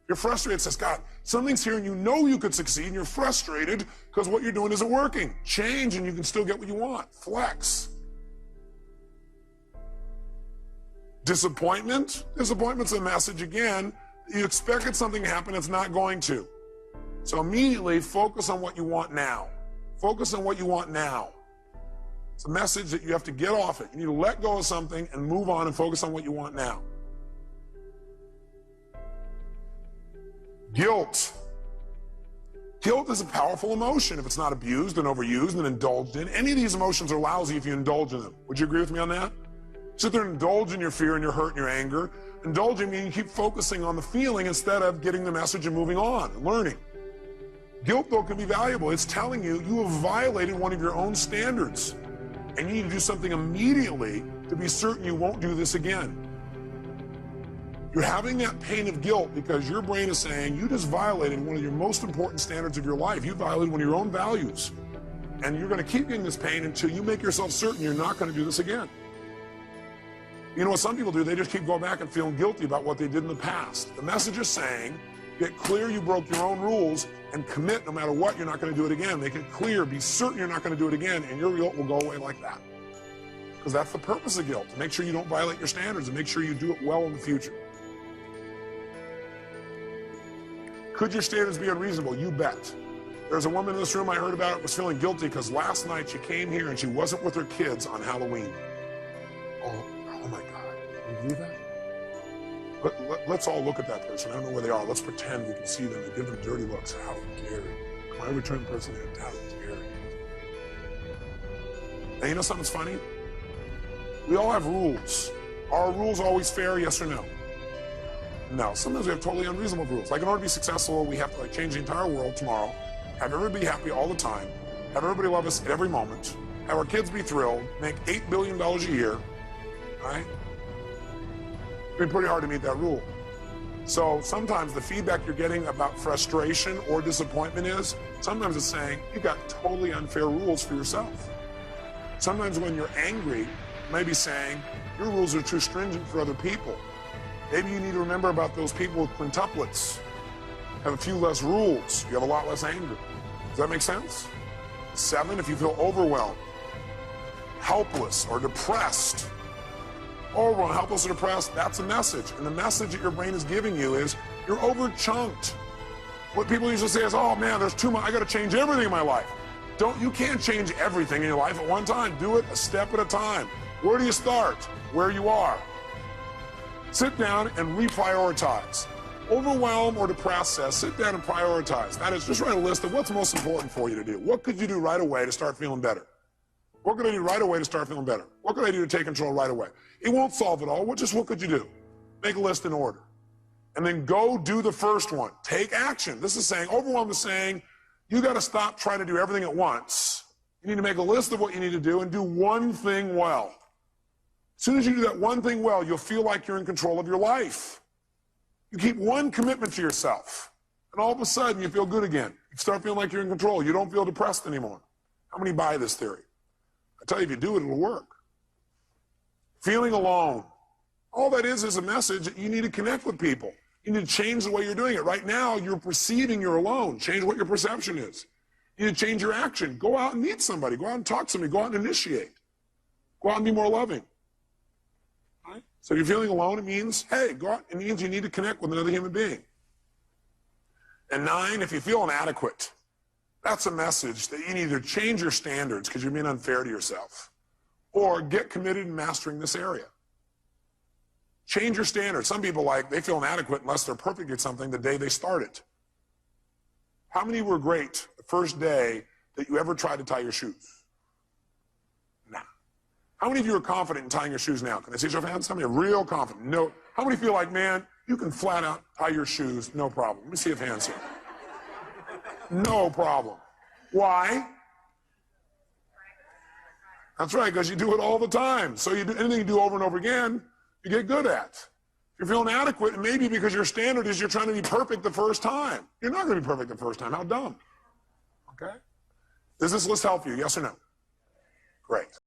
S1: You're frustrated, it says, God, something's here and you know you could succeed, and you're frustrated because what you're doing isn't working. Change and you can still get what you want. Flex. Disappointment. Disappointment's a message, again, you expected something to happen, it's not going to. So immediately focus on what you want now. Focus on what you want now. It's a message that you have to get off it. You need to let go of something and move on and focus on what you want now. Guilt. Guilt is a powerful emotion if it's not abused and overused and indulged in. Any of these emotions are lousy if you indulge in them. Would you agree with me on that? Sit there and indulge in your fear and your hurt and your anger. Indulging means you keep focusing on the feeling instead of getting the message and moving on and learning. Guilt, though, can be valuable. It's telling you you have violated one of your own standards, and you need to do something immediately to be certain you won't do this again. You're having that pain of guilt because your brain is saying you just violated one of your most important standards of your life. You violated one of your own values. And you're going to keep getting this pain until you make yourself certain you're not going to do this again. You know what some people do? They just keep going back and feeling guilty about what they did in the past. The message is saying, get clear you broke your own rules and commit no matter what, you're not going to do it again. Make it clear, be certain you're not going to do it again, and your guilt will go away like that. Because that's the purpose of guilt, to make sure you don't violate your standards and make sure you do it well in the future. Could your standards be unreasonable? You bet. There's a woman in this room I heard about it was feeling guilty because last night she came here and she wasn't with her kids on Halloween. Oh my God, can you believe that? Let's all look at that person. I don't know where they are. Let's pretend we can see them and give them dirty looks. How dare you? Come on, every turn person in, how dare you? And you know something's funny? We all have rules. Are rules always fair, yes or no? No, sometimes we have totally unreasonable rules. Like in order to be successful, we have to change the entire world tomorrow, have everybody happy all the time, have everybody love us at every moment, have our kids be thrilled, make $8 billion a year, right? It'd be pretty hard to meet that rule. So sometimes the feedback you're getting about frustration or disappointment is, sometimes it's saying, you've got totally unfair rules for yourself. Sometimes when you're angry, you may be saying, your rules are too stringent for other people. Maybe you need to remember about those people with quintuplets. Have a few less rules. You have a lot less anger. Does that make sense? 7, if you feel overwhelmed, helpless, or depressed. Overwhelmed, helpless, or depressed, that's a message. And the message that your brain is giving you is you're overchunked. What people usually say is, oh man, there's too much, I gotta change everything in my life. You can't change everything in your life at one time. Do it a step at a time. Where do you start? Where you are. Sit down and reprioritize. Overwhelmed or depressed says, sit down and prioritize. That is, just write a list of what's most important for you to do. What could you do right away to start feeling better? What could I do right away to start feeling better? What could I do to take control right away? It won't solve it all. What could you do? Make a list in order. And then go do the first one. Take action. This is saying, overwhelmed is saying, you got to stop trying to do everything at once You need to make a list of what you need to do and do one thing well. As soon as you do that one thing well, you'll feel like you're in control of your life. You keep one commitment to yourself, and all of a sudden you feel good again. You start feeling like you're in control. You don't feel depressed anymore. How many buy this theory? I tell you, if you do it, it'll work. Feeling alone. All that is a message that you need to connect with people. You need to change the way you're doing it. Right now, you're perceiving you're alone. Change what your perception is. You need to change your action. Go out and meet somebody. Go out and talk to somebody. Go out and initiate. Go out and be more loving. Right? So if you're feeling alone, it means, hey, go out. It means you need to connect with another human being. And 9, if you feel inadequate, that's a message that you need to change your standards because you're being unfair to yourself, or get committed in mastering this area. Change your standards. Some people, they feel inadequate unless they're perfect at something the day they start it. How many were great the first day that you ever tried to tie your shoes? Nah. How many of you are confident in tying your shoes now? Can I see your hands? How many are real confident? No. How many feel like, man, you can flat out tie your shoes, no problem? Let me see if hands here. No problem. Why? That's right, because you do it all the time. So you do anything you do over and over again, you get good at. If you're feeling inadequate, and maybe because your standard is you're trying to be perfect the first time. You're not going to be perfect the first time. How dumb. Okay? Does this list help you? Yes or no? Great.